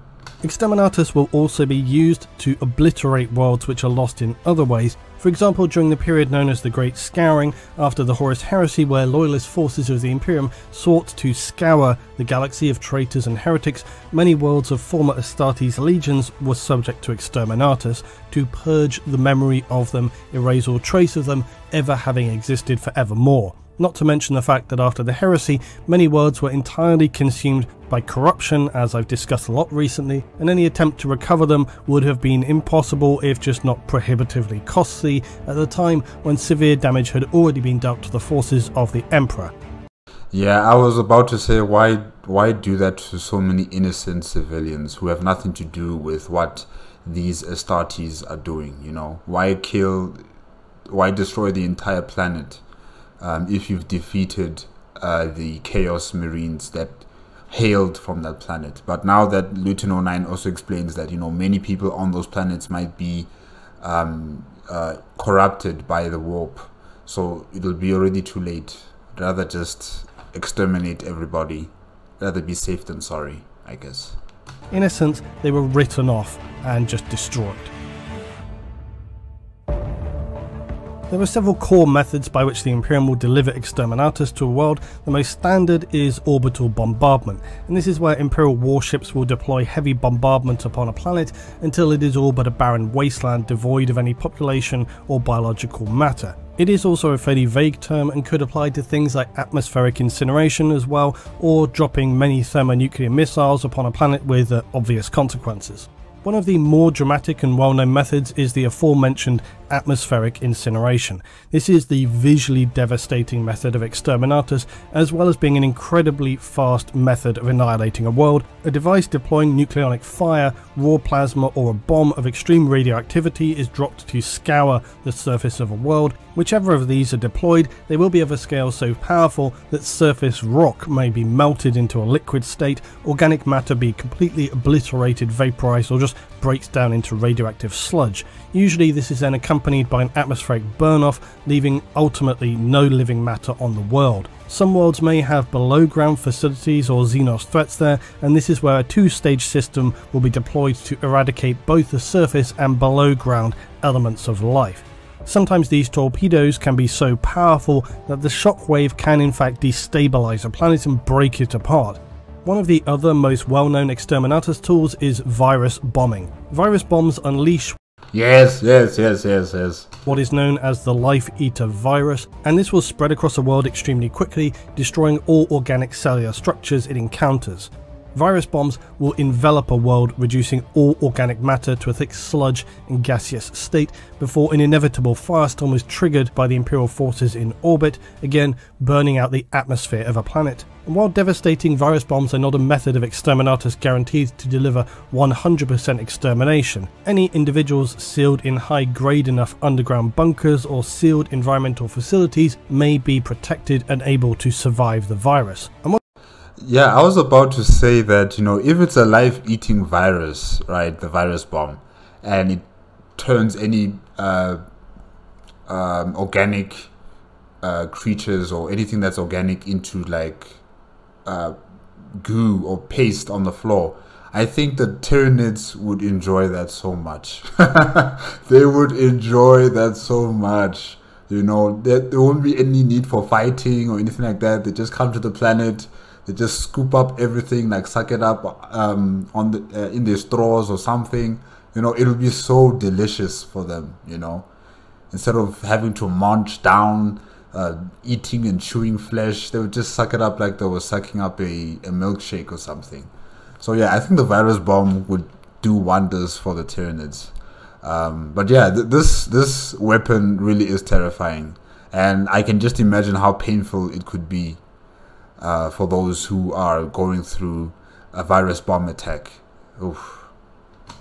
Exterminatus will also be used to obliterate worlds which are lost in other ways. For example, during the period known as the Great Scouring, after the Horus Heresy, where loyalist forces of the Imperium sought to scour the galaxy of traitors and heretics, many worlds of former Astartes legions were subject to Exterminatus to purge the memory of them, erase all trace of them ever having existed forevermore. Not to mention the fact that after the heresy, many worlds were entirely consumed by corruption, as I've discussed a lot recently, and any attempt to recover them would have been impossible if just not prohibitively costly at the time when severe damage had already been dealt to the forces of the Emperor. Yeah, I was about to say, why do that to so many innocent civilians who have nothing to do with what these Astartes are doing, you know? Why destroy the entire planet? If you've defeated the Chaos Marines that hailed from that planet. But now that Luton 09 also explains that, you know, many people on those planets might be corrupted by the warp, so it'll be already too late. Rather just exterminate everybody. Rather be safe than sorry, I guess. In essence, they were written off and just destroyed. There are several core methods by which the Imperium will deliver Exterminatus to a world. The most standard is orbital bombardment, and this is where Imperial warships will deploy heavy bombardment upon a planet until it is all but a barren wasteland devoid of any population or biological matter. It is also a fairly vague term and could apply to things like atmospheric incineration as well, or dropping many thermonuclear missiles upon a planet with obvious consequences. One of the more dramatic and well-known methods is the aforementioned atmospheric incineration. This is the visually devastating method of Exterminatus, as well as being an incredibly fast method of annihilating a world. A device deploying nucleonic fire, raw plasma, or a bomb of extreme radioactivity is dropped to scour the surface of a world. Whichever of these are deployed, they will be of a scale so powerful that surface rock may be melted into a liquid state, organic matter be completely obliterated, vaporized, or just breaks down into radioactive sludge. Usually this is then accompanied by an atmospheric burn-off, leaving ultimately no living matter on the world. Some worlds may have below ground facilities or Xenos threats there, and this is where a two-stage system will be deployed to eradicate both the surface and below ground elements of life. Sometimes these torpedoes can be so powerful that the shockwave can in fact destabilize a planet and break it apart. One of the other most well-known Exterminatus tools is virus bombing. Virus bombs unleash Yes. what is known as the Life Eater virus, and this will spread across the world extremely quickly, destroying all organic cellular structures it encounters. Virus bombs will envelop a world, reducing all organic matter to a thick sludge and gaseous state before an inevitable firestorm is triggered by the Imperial forces in orbit, again burning out the atmosphere of a planet. And while devastating, virus bombs are not a method of Exterminatus guaranteed to deliver 100% extermination. Any individuals sealed in high-grade enough underground bunkers or sealed environmental facilities may be protected and able to survive the virus. Yeah, I was about to say that, if it's a life-eating virus, right, the virus bomb, and it turns any organic creatures or anything that's organic into like goo or paste on the floor, I think the Tyranids would enjoy that so much. They would enjoy that so much. There won't be any need for fighting or anything like that. They just come to the planet. They just scoop up everything, like suck it up in their straws or something. It'll be so delicious for them. Instead of having to munch down, eating and chewing flesh, they would just suck it up like they were sucking up a milkshake or something. So yeah, I think the virus bomb would do wonders for the Tyranids. But yeah, this weapon really is terrifying, and I can just imagine how painful it could be for those who are going through a virus bomb attack. Oof.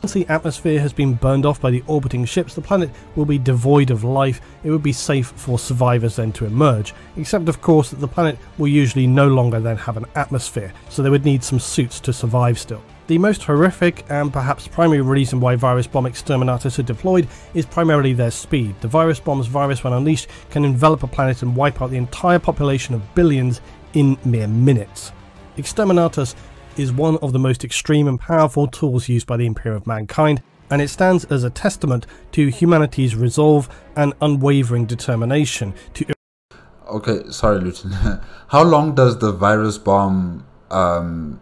Once the atmosphere has been burned off by the orbiting ships, the planet will be devoid of life. It would be safe for survivors then to emerge, except of course that the planet will usually no longer then have an atmosphere, so they would need some suits to survive still. The most horrific and perhaps primary reason why virus bomb Exterminatus are deployed is primarily their speed. The virus bomb's virus, when unleashed, can envelop a planet and wipe out the entire population of billions in mere minutes. Exterminatus is one of the most extreme and powerful tools used by the Imperium of Mankind, and it stands as a testament to humanity's resolve and unwavering determination to... Okay, sorry Luton. How long does the virus bomb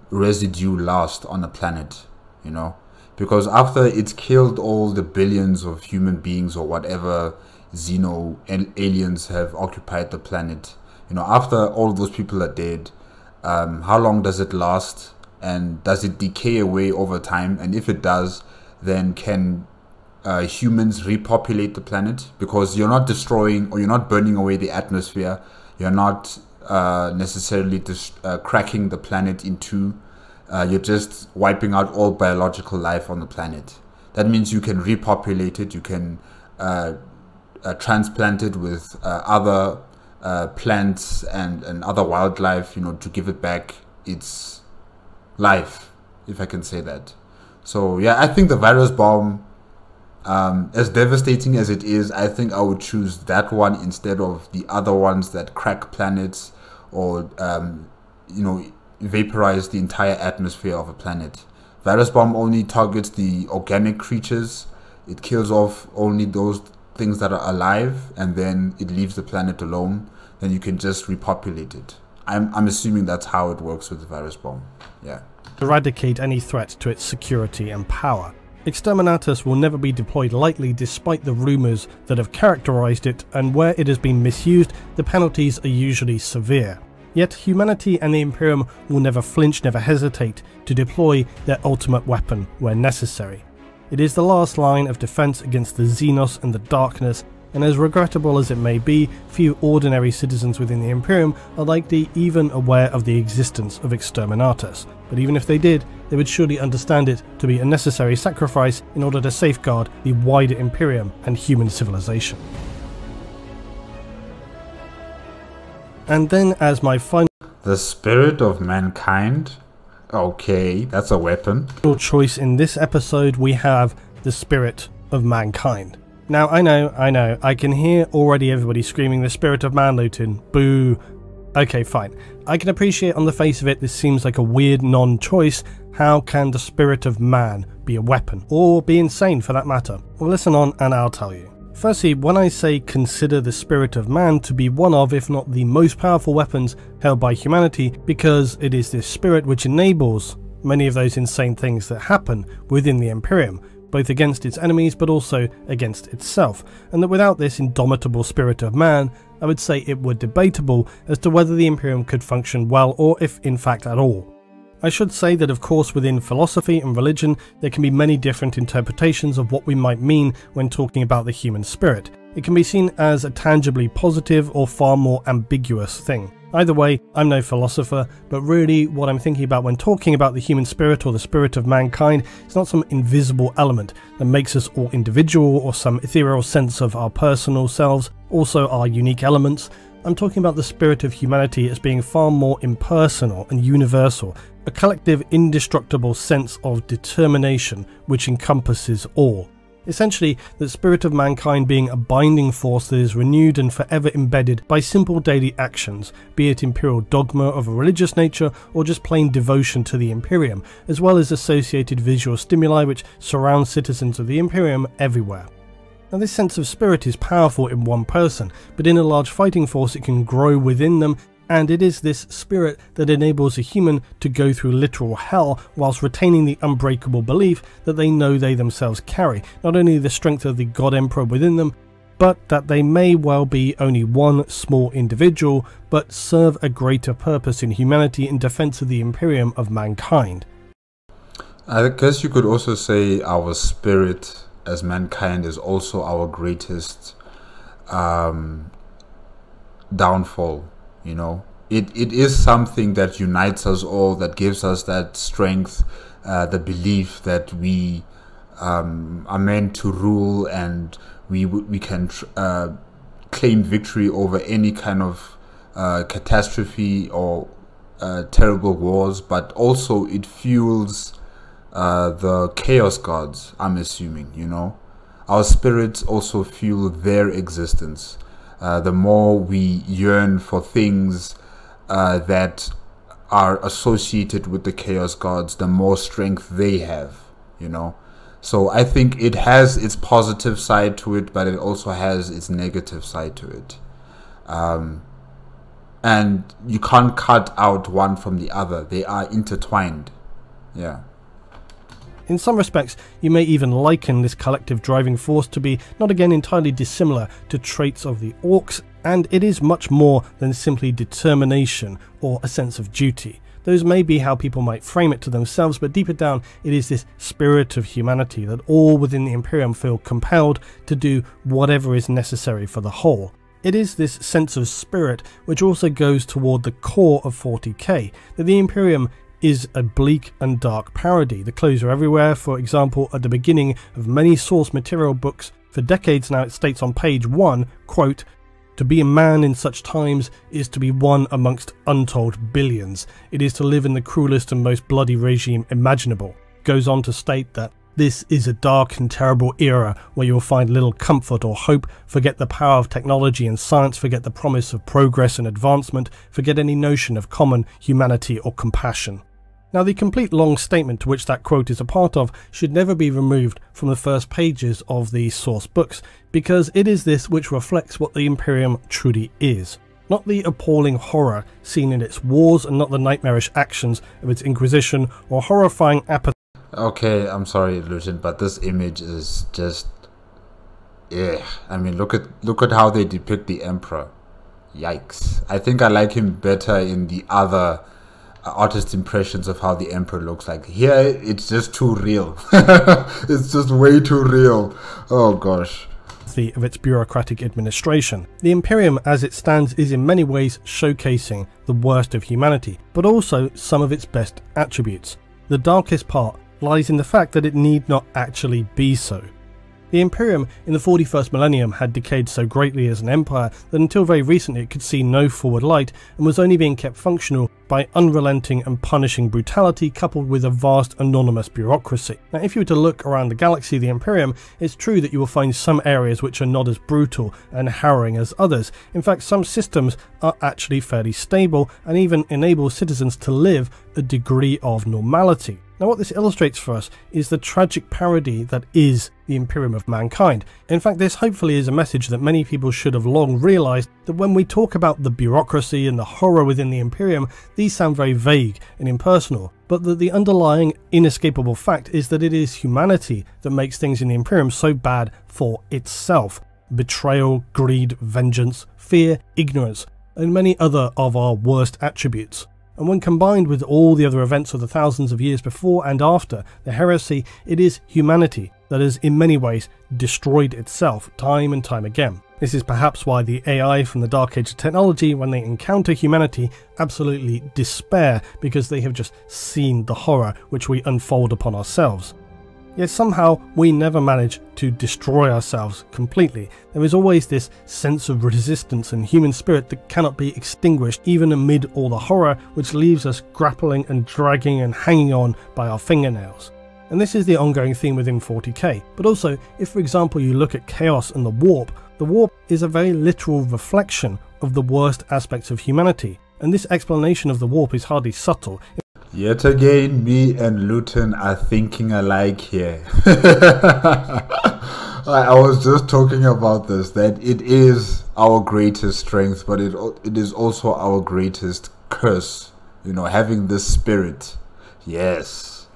residue last on a planet? Because after it's killed all the billions of human beings or whatever Xeno aliens have occupied the planet, after all those people are dead, how long does it last, and does it decay away over time? And if it does, then can humans repopulate the planet? Because you're not destroying or you're not burning away the atmosphere, you're not necessarily cracking the planet in two, you're just wiping out all biological life on the planet. That means you can repopulate it, you can transplant it with other plants and other wildlife, to give it back its life, if I can say that. So yeah, I think the virus bomb, as devastating as it is, I think I would choose that one instead of the other ones that crack planets or vaporize the entire atmosphere of a planet. Virus bomb only targets the organic creatures. It kills off only those things that are alive, and then it leaves the planet alone. Then you can just repopulate it. I'm assuming that's how it works with the virus bomb. Yeah. Eradicate any threat to its security and power. Exterminatus will never be deployed lightly despite the rumours that have characterised it, and where it has been misused, the penalties are usually severe. Yet humanity and the Imperium will never flinch, never hesitate to deploy their ultimate weapon where necessary. It is the last line of defence against the Xenos and the darkness, and as regrettable as it may be, few ordinary citizens within the Imperium are likely even aware of the existence of Exterminatus. But even if they did, they would surely understand it to be a necessary sacrifice in order to safeguard the wider Imperium and human civilization. And then as my final The spirit of mankind? Okay, that's a weapon. choice in this episode, we have the spirit of mankind. Now, I know, I can hear already everybody screaming the spirit of man, Luton. Boo. Okay, fine. I can appreciate on the face of it this seems like a weird non-choice. How can the spirit of man be a weapon? Or be insane for that matter? Well, listen on and I'll tell you. Firstly, when I say consider the spirit of man to be one of, if not the most powerful weapons held by humanity, because it is this spirit which enables many of those insane things that happen within the Imperium, both against its enemies but also against itself, and that without this indomitable spirit of man, I would say it were debatable as to whether the Imperium could function well or if in fact at all. I should say that of course within philosophy and religion there can be many different interpretations of what we might mean when talking about the human spirit. It can be seen as a tangibly positive or far more ambiguous thing. Either way, I'm no philosopher, but really what I'm thinking about when talking about the human spirit or the spirit of mankind is not some invisible element that makes us all individual or some ethereal sense of our personal selves, also our unique elements. I'm talking about the spirit of humanity as being far more impersonal and universal, a collective indestructible sense of determination which encompasses all. Essentially, the spirit of mankind being a binding force that is renewed and forever embedded by simple daily actions, be it imperial dogma of a religious nature or just plain devotion to the Imperium, as well as associated visual stimuli which surround citizens of the Imperium everywhere. Now this sense of spirit is powerful in one person, but in a large fighting force it can grow within them, and it is this spirit that enables a human to go through literal hell whilst retaining the unbreakable belief that they know they themselves carry, not only the strength of the God Emperor within them, but that they may well be only one small individual, but serve a greater purpose in humanity in defense of the Imperium of mankind. I guess you could also say our spirit as mankind is also our greatest downfall. You know, it is something that unites us all, that gives us that strength, the belief that we are meant to rule, and we can claim victory over any kind of catastrophe or terrible wars. But also it fuels the chaos gods, I'm assuming. You know, our spirits also fuel their existence. The more we yearn for things that are associated with the chaos gods, the more strength they have, you know. So I think it has its positive side to it, but it also has its negative side to it. And you can't cut out one from the other. They are intertwined. Yeah. In some respects, you may even liken this collective driving force to be not again entirely dissimilar to traits of the Orks, and it is much more than simply determination or a sense of duty. Those may be how people might frame it to themselves, but deeper down it is this spirit of humanity that all within the Imperium feel compelled to do whatever is necessary for the whole. It is this sense of spirit which also goes toward the core of 40K, that the Imperium is a bleak and dark parody. The clothes are everywhere. For example, at the beginning of many source material books for decades now, it states on page 1, quote, "To be a man in such times is to be one amongst untold billions. It is to live in the cruelest and most bloody regime imaginable." Goes on to state that this is a dark and terrible era where you will find little comfort or hope, forget the power of technology and science, forget the promise of progress and advancement, forget any notion of common humanity or compassion. Now the complete long statement to which that quote is a part of should never be removed from the first pages of the source books, because it is this which reflects what the Imperium truly is. Not the appalling horror seen in its wars, and not the nightmarish actions of its Inquisition or horrifying apathy. Okay, I'm sorry, Lucian, but this image is just, yeah. I mean, look at how they depict the Emperor. Yikes! I think I like him better in the other artist impressions of how the Emperor looks like. Here, it's just too real. It's just way too real. Oh gosh. Of its bureaucratic administration. The Imperium as it stands is in many ways showcasing the worst of humanity, but also some of its best attributes. The darkest part lies in the fact that it need not actually be so. The Imperium in the 41st millennium had decayed so greatly as an empire that until very recently it could see no forward light and was only being kept functional by unrelenting and punishing brutality coupled with a vast anonymous bureaucracy. Now if you were to look around the galaxy of the Imperium, it's true that you will find some areas which are not as brutal and harrowing as others. In fact, some systems are actually fairly stable and even enable citizens to live a degree of normality. Now what this illustrates for us is the tragic parody that is the Imperium of mankind. In fact, this hopefully is a message that many people should have long realised, that when we talk about the bureaucracy and the horror within the Imperium, these sound very vague and impersonal, but that the underlying inescapable fact is that it is humanity that makes things in the Imperium so bad for itself. Betrayal, greed, vengeance, fear, ignorance, and many other of our worst attributes. And when combined with all the other events of the thousands of years before and after the heresy, it is humanity that has in many ways destroyed itself time and time again. This is perhaps why the AI from the Dark Age of technology, when they encounter humanity, absolutely despair because they have just seen the horror which we unfold upon ourselves. Yet somehow we never manage to destroy ourselves completely. There is always this sense of resistance and human spirit that cannot be extinguished even amid all the horror, which leaves us grappling and dragging and hanging on by our fingernails. And this is the ongoing theme within 40K. But also, if for example you look at Chaos and the Warp is a very literal reflection of the worst aspects of humanity. And this explanation of the Warp is hardly subtle. Yet again, me and Luton are thinking alike here. I was just talking about this, that it is our greatest strength, but it is also our greatest curse, you know, having this spirit. Yes.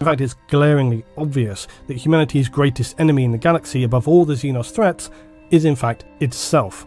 In fact, it's glaringly obvious that humanity's greatest enemy in the galaxy above all the Xenos threats is in fact itself.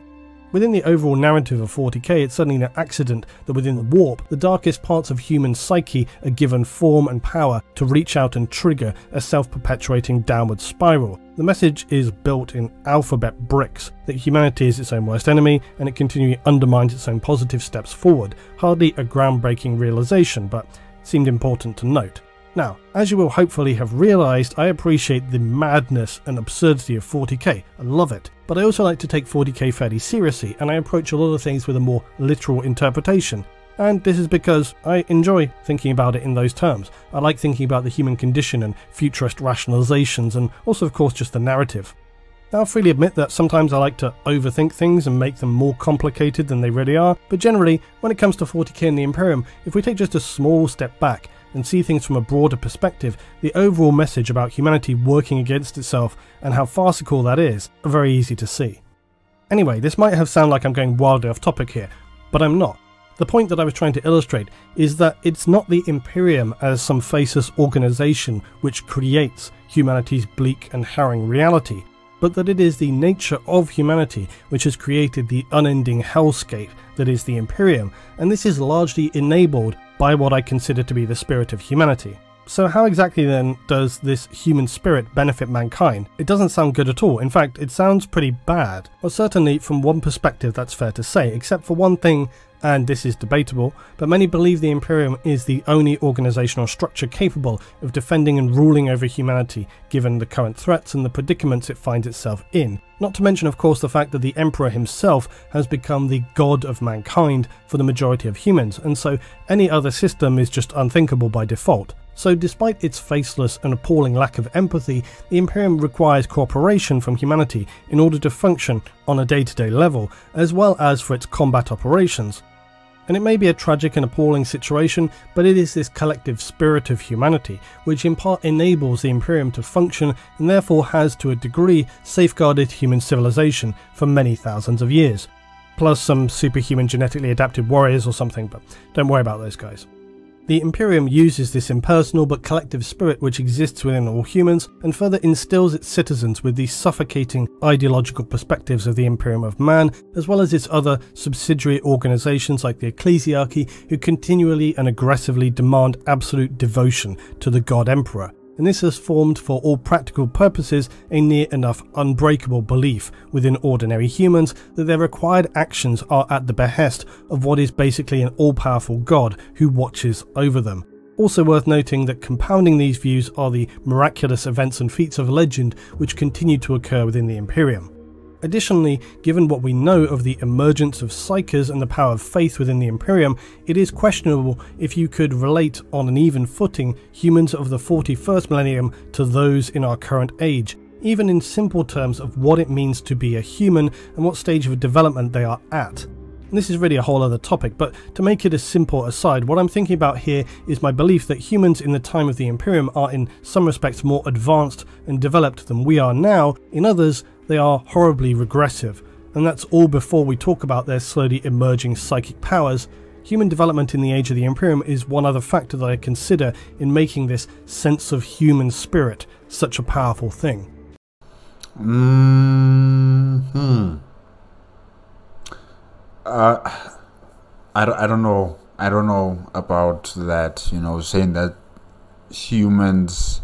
Within the overall narrative of 40K, it's certainly no accident that within the Warp, the darkest parts of human psyche are given form and power to reach out and trigger a self-perpetuating downward spiral. The message is built in alphabet bricks, that humanity is its own worst enemy and it continually undermines its own positive steps forward. Hardly a groundbreaking realization, but it seemed important to note. Now, as you will hopefully have realised, I appreciate the madness and absurdity of 40K. I love it. But I also like to take 40K fairly seriously, and I approach a lot of things with a more literal interpretation. And this is because I enjoy thinking about it in those terms. I like thinking about the human condition and futurist rationalizations, and also of course just the narrative. Now, I'll freely admit that sometimes I like to overthink things and make them more complicated than they really are, but generally, when it comes to 40K and the Imperium, if we take just a small step back and see things from a broader perspective, the overall message about humanity working against itself and how farcical that is are very easy to see. Anyway, this might have sounded like I'm going wildly off topic here, but I'm not. The point that I was trying to illustrate is that it's not the Imperium as some faceless organisation which creates humanity's bleak and harrowing reality, but that it is the nature of humanity which has created the unending hellscape that is the Imperium, and this is largely enabled by what I consider to be the spirit of humanity. So how exactly then does this human spirit benefit mankind? It doesn't sound good at all. In fact, it sounds pretty bad. Well, certainly from one perspective that's fair to say, except for one thing, and this is debatable, but many believe the Imperium is the only organisational structure capable of defending and ruling over humanity given the current threats and the predicaments it finds itself in. Not to mention of course the fact that the Emperor himself has become the god of mankind for the majority of humans, and so any other system is just unthinkable by default. So despite its faceless and appalling lack of empathy, the Imperium requires cooperation from humanity in order to function on a day-to-day level, as well as for its combat operations. And it may be a tragic and appalling situation, but it is this collective spirit of humanity which in part enables the Imperium to function and therefore has to a degree safeguarded human civilization for many thousands of years. Plus some superhuman genetically adapted warriors or something, but don't worry about those guys. The Imperium uses this impersonal but collective spirit which exists within all humans and further instills its citizens with the suffocating ideological perspectives of the Imperium of Man, as well as its other subsidiary organisations like the Ecclesiarchy, who continually and aggressively demand absolute devotion to the God Emperor. And this has formed, for all practical purposes, a near enough unbreakable belief within ordinary humans that their required actions are at the behest of what is basically an all-powerful God who watches over them. Also worth noting that compounding these views are the miraculous events and feats of legend which continue to occur within the Imperium. Additionally, given what we know of the emergence of psykers and the power of faith within the Imperium, it is questionable if you could relate on an even footing humans of the 41st millennium to those in our current age, even in simple terms of what it means to be a human and what stage of development they are at. And this is really a whole other topic, but to make it a simple aside, what I'm thinking about here is my belief that humans in the time of the Imperium are in some respects more advanced and developed than we are now. In others, they are horribly regressive, and that's all before we talk about their slowly emerging psychic powers. Human development in the age of the Imperium is one other factor that I consider in making this sense of human spirit such a powerful thing. I don't know about that, you know, saying that humans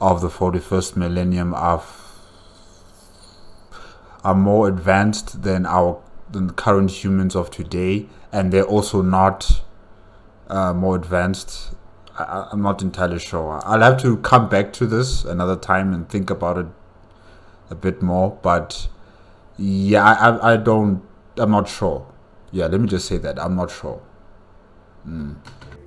of the 41st millennium are more advanced than the current humans of today, and they're also not more advanced. I'm not entirely sure. I'll have to come back to this another time and think about it a bit more, but yeah, I'm not sure. Yeah, let me just say that I'm not sure.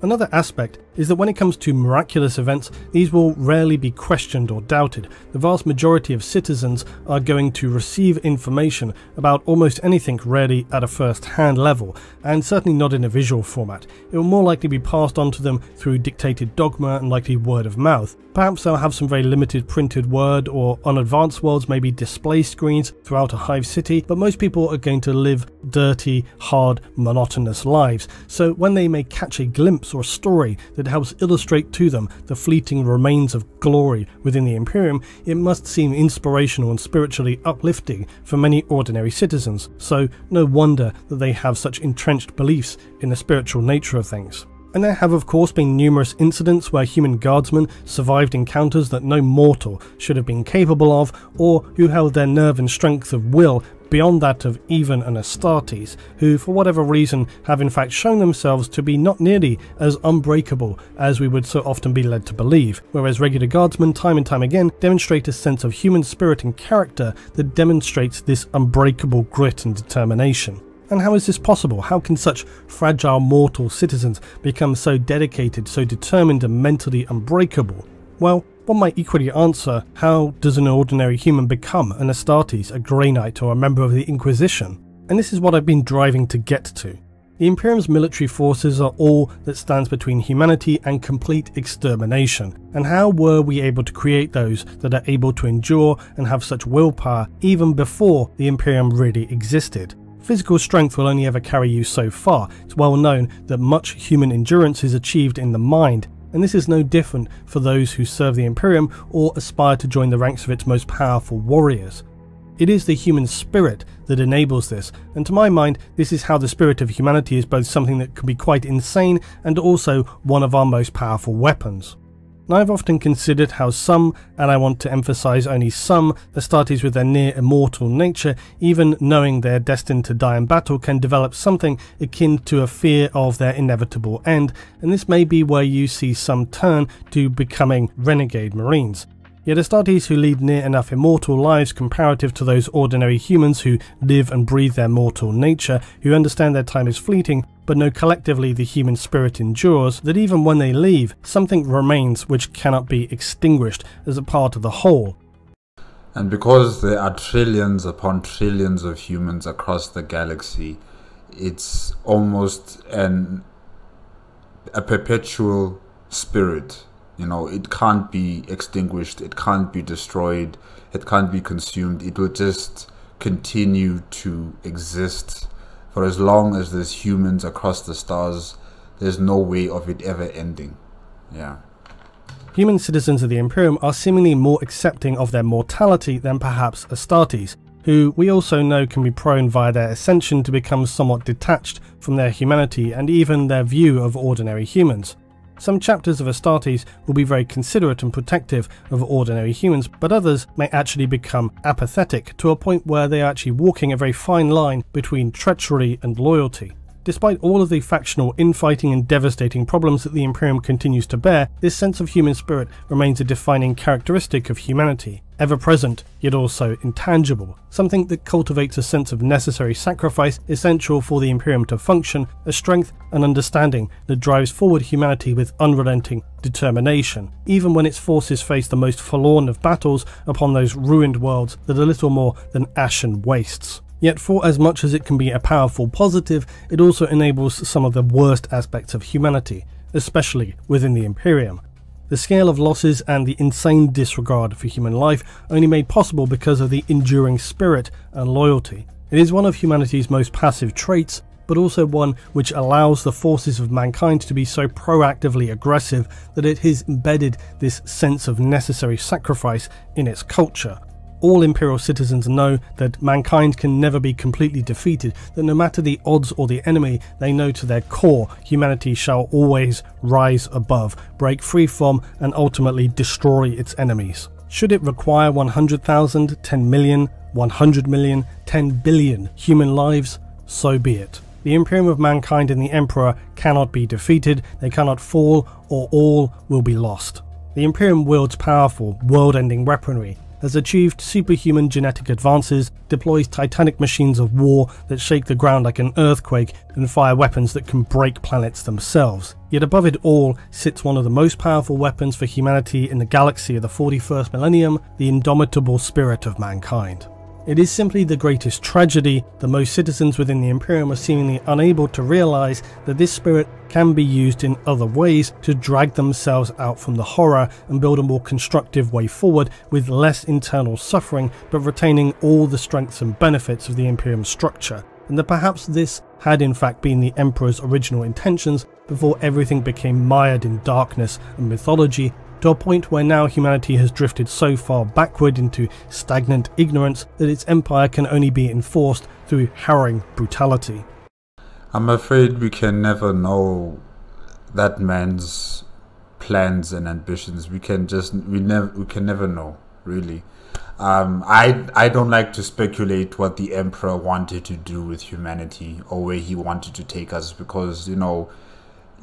Another aspect is that when it comes to miraculous events, these will rarely be questioned or doubted. The vast majority of citizens are going to receive information about almost anything rarely at a first-hand level, and certainly not in a visual format. It will more likely be passed on to them through dictated dogma and likely word of mouth. Perhaps they'll have some very limited printed word, or on advanced worlds maybe display screens throughout a hive city, but most people are going to live dirty, hard, monotonous lives. So when they may catch a glimpse or a story that helps illustrate to them the fleeting remains of glory within the Imperium, it must seem inspirational and spiritually uplifting for many ordinary citizens. So no wonder that they have such entrenched beliefs in the spiritual nature of things. And there have of course been numerous incidents where human guardsmen survived encounters that no mortal should have been capable of, or who held their nerve and strength of will beyond that of even an Astartes, who for whatever reason have in fact shown themselves to be not nearly as unbreakable as we would so often be led to believe, whereas regular guardsmen time and time again demonstrate a sense of human spirit and character that demonstrates this unbreakable grit and determination. And how is this possible? How can such fragile mortal citizens become so dedicated, so determined and mentally unbreakable? Well, one might equally answer, how does an ordinary human become an Astartes, a Grey Knight, or a member of the Inquisition? And this is what I've been driving to get to. The Imperium's military forces are all that stands between humanity and complete extermination. And how were we able to create those that are able to endure and have such willpower even before the Imperium really existed? Physical strength will only ever carry you so far. It's well known that much human endurance is achieved in the mind, and this is no different for those who serve the Imperium or aspire to join the ranks of its most powerful warriors. It is the human spirit that enables this, and to my mind, this is how the spirit of humanity is both something that can be quite insane and also one of our most powerful weapons. And I've often considered how some, and I want to emphasise only some, Astartes with their near immortal nature, even knowing they're destined to die in battle, can develop something akin to a fear of their inevitable end, and this may be where you see some turn to becoming renegade marines. Yet Astartes who lead near enough immortal lives comparative to those ordinary humans who live and breathe their mortal nature, who understand their time is fleeting, but know collectively the human spirit endures, that even when they leave, something remains which cannot be extinguished as a part of the whole. And because there are trillions upon trillions of humans across the galaxy, it's almost a perpetual spirit. You know, it can't be extinguished, it can't be destroyed, it can't be consumed. It will just continue to exist for as long as there's humans across the stars. there's no way of it ever ending. Yeah. Human citizens of the Imperium are seemingly more accepting of their mortality than perhaps Astartes, who we also know can be prone via their ascension to become somewhat detached from their humanity and even their view of ordinary humans. Some chapters of Astartes will be very considerate and protective of ordinary humans, but others may actually become apathetic to a point where they are actually walking a very fine line between treachery and loyalty. Despite all of the factional infighting and devastating problems that the Imperium continues to bear, this sense of human spirit remains a defining characteristic of humanity, ever present yet also intangible, something that cultivates a sense of necessary sacrifice essential for the Imperium to function, a strength and understanding that drives forward humanity with unrelenting determination, even when its forces face the most forlorn of battles upon those ruined worlds that are little more than ashen wastes. Yet for as much as it can be a powerful positive, it also enables some of the worst aspects of humanity, especially within the Imperium. The scale of losses and the insane disregard for human life only made possible because of the enduring spirit and loyalty. It is one of humanity's most passive traits, but also one which allows the forces of mankind to be so proactively aggressive that it has embedded this sense of necessary sacrifice in its culture. All Imperial citizens know that mankind can never be completely defeated, that no matter the odds or the enemy, they know to their core humanity shall always rise above, break free from, and ultimately destroy its enemies. Should it require 100,000, 10 million, 100 million, 10 billion human lives, so be it. The Imperium of mankind and the Emperor cannot be defeated, they cannot fall, or all will be lost. The Imperium wields powerful, world-ending weaponry, has achieved superhuman genetic advances, deploys titanic machines of war that shake the ground like an earthquake and fire weapons that can break planets themselves. Yet above it all sits one of the most powerful weapons for humanity in the galaxy of the 41st millennium, the indomitable spirit of mankind. It is simply the greatest tragedy that most citizens within the Imperium are seemingly unable to realize that this spirit can be used in other ways to drag themselves out from the horror and build a more constructive way forward with less internal suffering but retaining all the strengths and benefits of the Imperium structure, and that perhaps this had in fact been the Emperor's original intentions before everything became mired in darkness and mythology, to a point where now humanity has drifted so far backward into stagnant ignorance that its empire can only be enforced through harrowing brutality. I'm afraid we can never know that man's plans and ambitions. We can never know, really. I don't like to speculate what the Emperor wanted to do with humanity or where he wanted to take us, because, you know,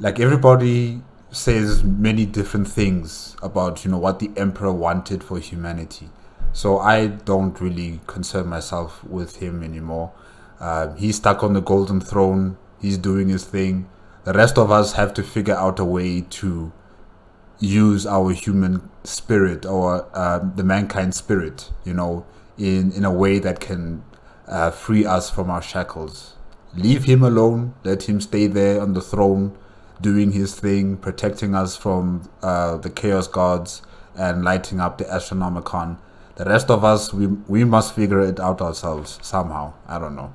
like, everybody says many different things about, you know, what the Emperor wanted for humanity. So I don't really concern myself with him anymore. He's stuck on the golden throne. He's doing his thing. The rest of us have to figure out a way to use our human spirit, or the mankind spirit, you know, in a way that can free us from our shackles. Leave him alone. Let him stay there on the throne, doing his thing, protecting us from the Chaos Gods and lighting up the Astronomicon. The rest of us, we must figure it out ourselves somehow. I don't know.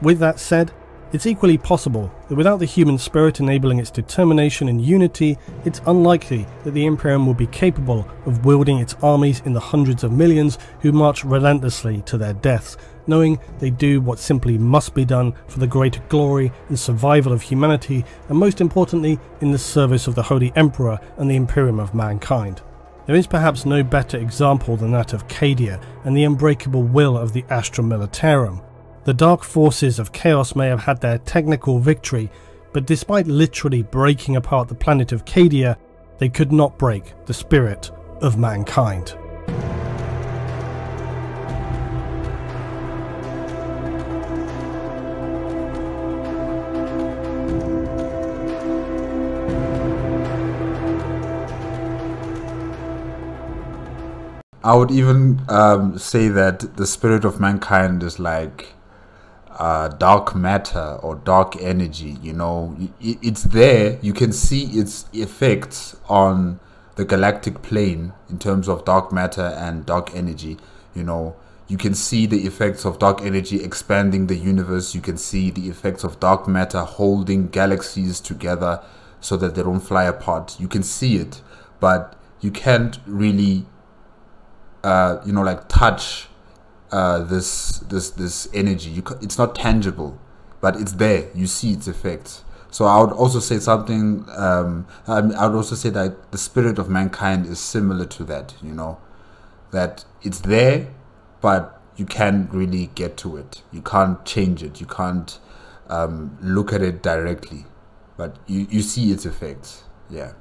With that said, it's equally possible that without the human spirit enabling its determination and unity, it's unlikely that the Imperium will be capable of wielding its armies in the hundreds of millions who march relentlessly to their deaths, knowing they do what simply must be done for the greater glory and survival of humanity, and most importantly, in the service of the Holy Emperor and the Imperium of mankind. There is perhaps no better example than that of Cadia and the unbreakable will of the Astra Militarum. The dark forces of chaos may have had their technical victory, but despite literally breaking apart the planet of Cadia, they could not break the spirit of mankind. I would even say that the spirit of mankind is like dark matter or dark energy. You know, it's there. You can see its effects on the galactic plane in terms of dark matter and dark energy. You know, You can see the effects of dark energy expanding the universe. You can see the effects of dark matter holding galaxies together so that they don't fly apart. You can see it, but you can't really, you know, like touch this energy. It's not tangible, but it's there. You see its effects. So I would also say something. I would also say that the spirit of mankind is similar to that. You know, that it's there, but you can't really get to it. You can't change it. You can't look at it directly, but you see its effects. Yeah.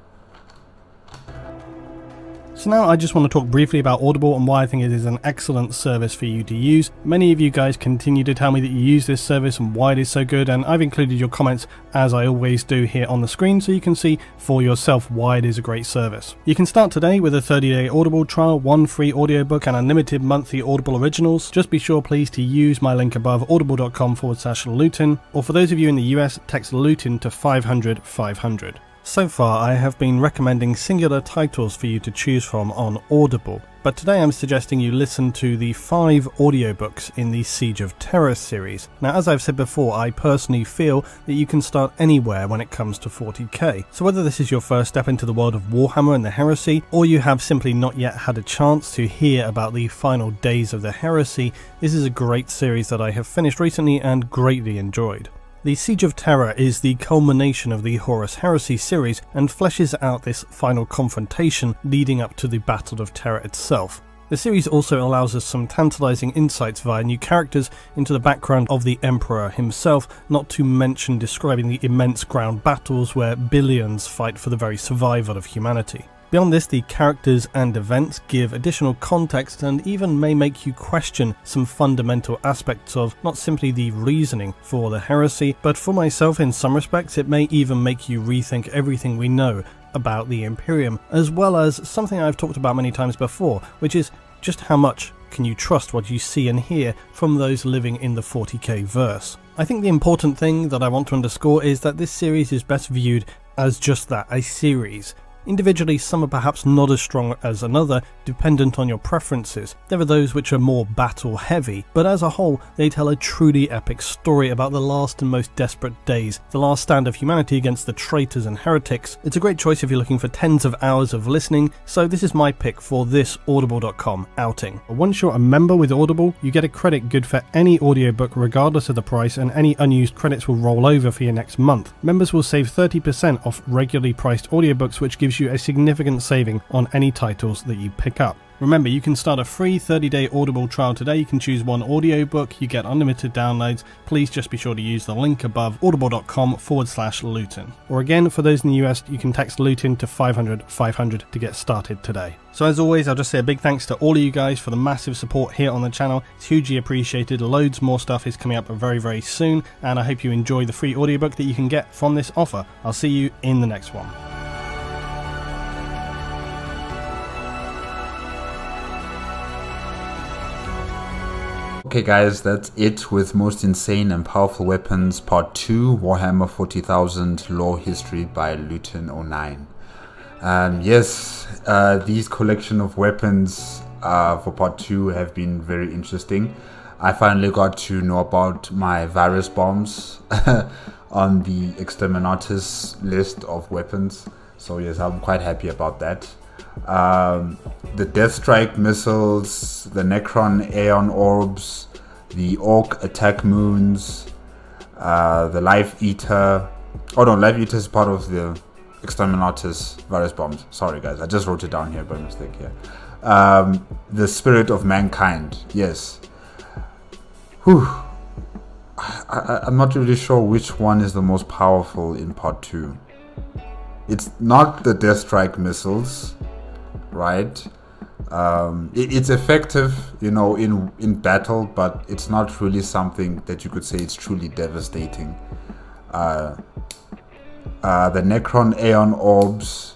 So now I just want to talk briefly about Audible and why I think it is an excellent service for you to use. Many of you guys continue to tell me that you use this service and why it is so good, and I've included your comments as I always do here on the screen so you can see for yourself why it is a great service. You can start today with a 30-day Audible trial, 1 free audiobook and unlimited monthly Audible originals. Just be sure please to use my link above, audible.com/Lutin, or for those of you in the US, text Lutin to 500 500. So far I have been recommending singular titles for you to choose from on Audible, but today I'm suggesting you listen to the 5 audiobooks in the Siege of Terror series. Now, as I've said before, I personally feel that you can start anywhere when it comes to 40k. So whether this is your first step into the world of Warhammer and the Heresy, or you have simply not yet had a chance to hear about the final days of the Heresy, this is a great series that I have finished recently and greatly enjoyed. The Siege of Terror is the culmination of the Horus Heresy series and fleshes out this final confrontation leading up to the Battle of Terror itself. The series also allows us some tantalizing insights via new characters into the background of the Emperor himself, not to mention describing the immense ground battles where billions fight for the very survival of humanity. Beyond this, the characters and events give additional context and even may make you question some fundamental aspects of not simply the reasoning for the heresy, but for myself in some respects it may even make you rethink everything we know about the Imperium, as well as something I've talked about many times before, which is just how much can you trust what you see and hear from those living in the 40k verse. I think the important thing that I want to underscore is that this series is best viewed as just that, a series. Individually, some are perhaps not as strong as another, dependent on your preferences. There are those which are more battle heavy, but as a whole, they tell a truly epic story about the last and most desperate days, the last stand of humanity against the traitors and heretics. It's a great choice if you're looking for tens of hours of listening, so this is my pick for this Audible.com outing. Once you're a member with Audible, you get a credit good for any audiobook regardless of the price, and any unused credits will roll over for your next month. Members will save 30% off regularly priced audiobooks, which gives you a significant saving on any titles that you pick up. Remember, you can start a free 30-day Audible trial today. You can choose one audiobook, you get unlimited downloads. Please just be sure to use the link above, audible.com/Lutin. Or again, for those in the US, you can text Lutin to 500 500 to get started today. So as always, I'll just say a big thanks to all of you guys for the massive support here on the channel. It's hugely appreciated. Loads more stuff is coming up very, very soon, and I hope you enjoy the free audiobook that you can get from this offer. I'll see you in the next one. Okay guys, that's it with Most Insane and Powerful Weapons Part 2, Warhammer 40,000 Lore History by Lutin09. Yes, these collection of weapons for Part 2 have been very interesting. I finally got to know about my virus bombs on the Exterminatus list of weapons. So yes, I'm quite happy about that. The Deathstrike Missiles, the Necron Aeon Orbs, the Ork Attack Moons, the Life Eater. Oh no, Life Eater is part of the Exterminatus virus bombs. Sorry guys, I just wrote it down here by mistake here. The Spirit of Mankind, yes. Whew. I'm not really sure which one is the most powerful in Part 2. It's not the Deathstrike Missiles, right? It's effective, you know, in battle, but it's not really something that you could say it's truly devastating. The Necron Aeon Orbs,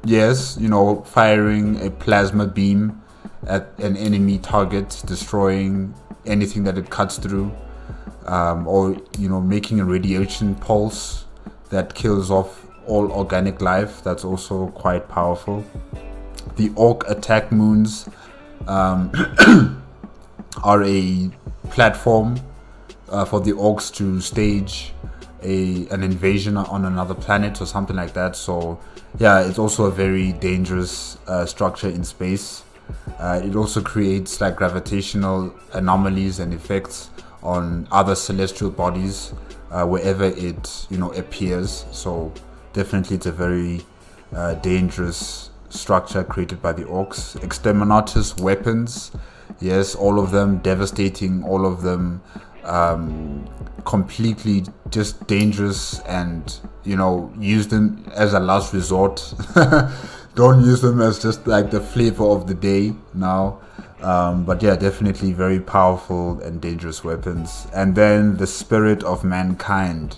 yes, you know, firing a plasma beam at an enemy target, destroying anything that it cuts through, or, you know, making a radiation pulse that kills off all organic life. That's also quite powerful. The Ork Attack Moons, are a platform for the orcs to stage an invasion on another planet or something like that. So yeah, it's also a very dangerous structure in space. It also creates like gravitational anomalies and effects on other celestial bodies wherever it appears. So definitely it's a very dangerous structure created by the orcs. Exterminatus weapons, yes, all of them devastating, all of them completely just dangerous, and use them as a last resort. Don't use them as just like the flavor of the day now. But yeah, definitely very powerful and dangerous weapons. And then the spirit of mankind.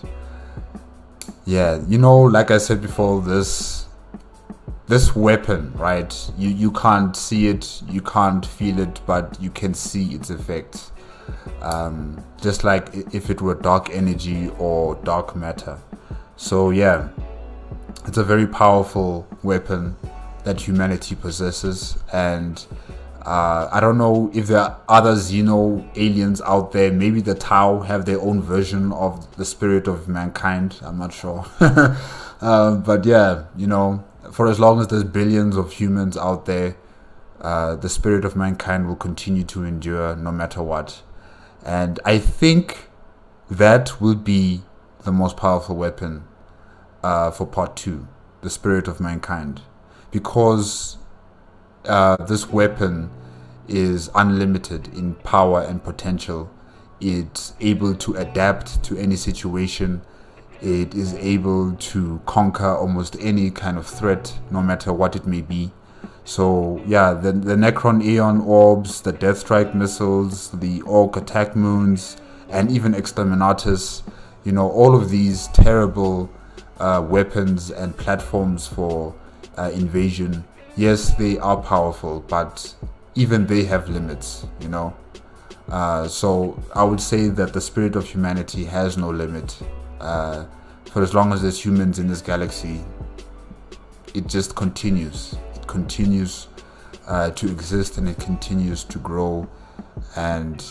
Yeah, like I said before, this weapon, right? You can't see it, you can't feel it, but you can see its effects. Just like if it were dark energy or dark matter. So yeah, it's a very powerful weapon that humanity possesses, and I don't know if there are other Xeno aliens out there. Maybe the Tau have their own version of the spirit of mankind. I'm not sure. But yeah, for as long as there's billions of humans out there, the spirit of mankind will continue to endure no matter what. And I think that will be the most powerful weapon for part 2, the spirit of mankind, because this weapon is unlimited in power and potential. It's able to adapt to any situation. It is able to conquer almost any kind of threat, no matter what it may be. So yeah, the Necron Aeon Orbs, the Deathstrike Missiles, the Ork Attack Moons, and even Exterminatus, all of these terrible weapons and platforms for invasion, yes, they are powerful, but even they have limits, so I would say that the spirit of humanity has no limit. For as long as there's humans in this galaxy, it just continues. It continues to exist, and it continues to grow. And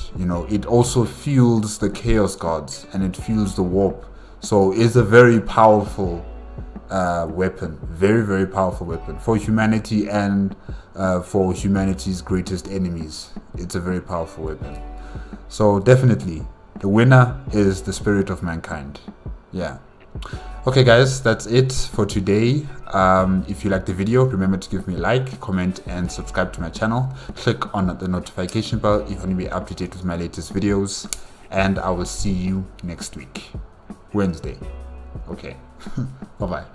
it also fuels the chaos gods, and it fuels the warp. So it's a very powerful weapon, very, very powerful weapon for humanity and for humanity's greatest enemies. It's a very powerful weapon. So definitely the winner is the spirit of mankind. Yeah. Okay guys, that's it for today. If you liked the video, remember to give me a like, comment, and subscribe to my channel. Click on the notification bell if you want to be updated with my latest videos, and I will see you next week, Wednesday. Okay. Bye bye.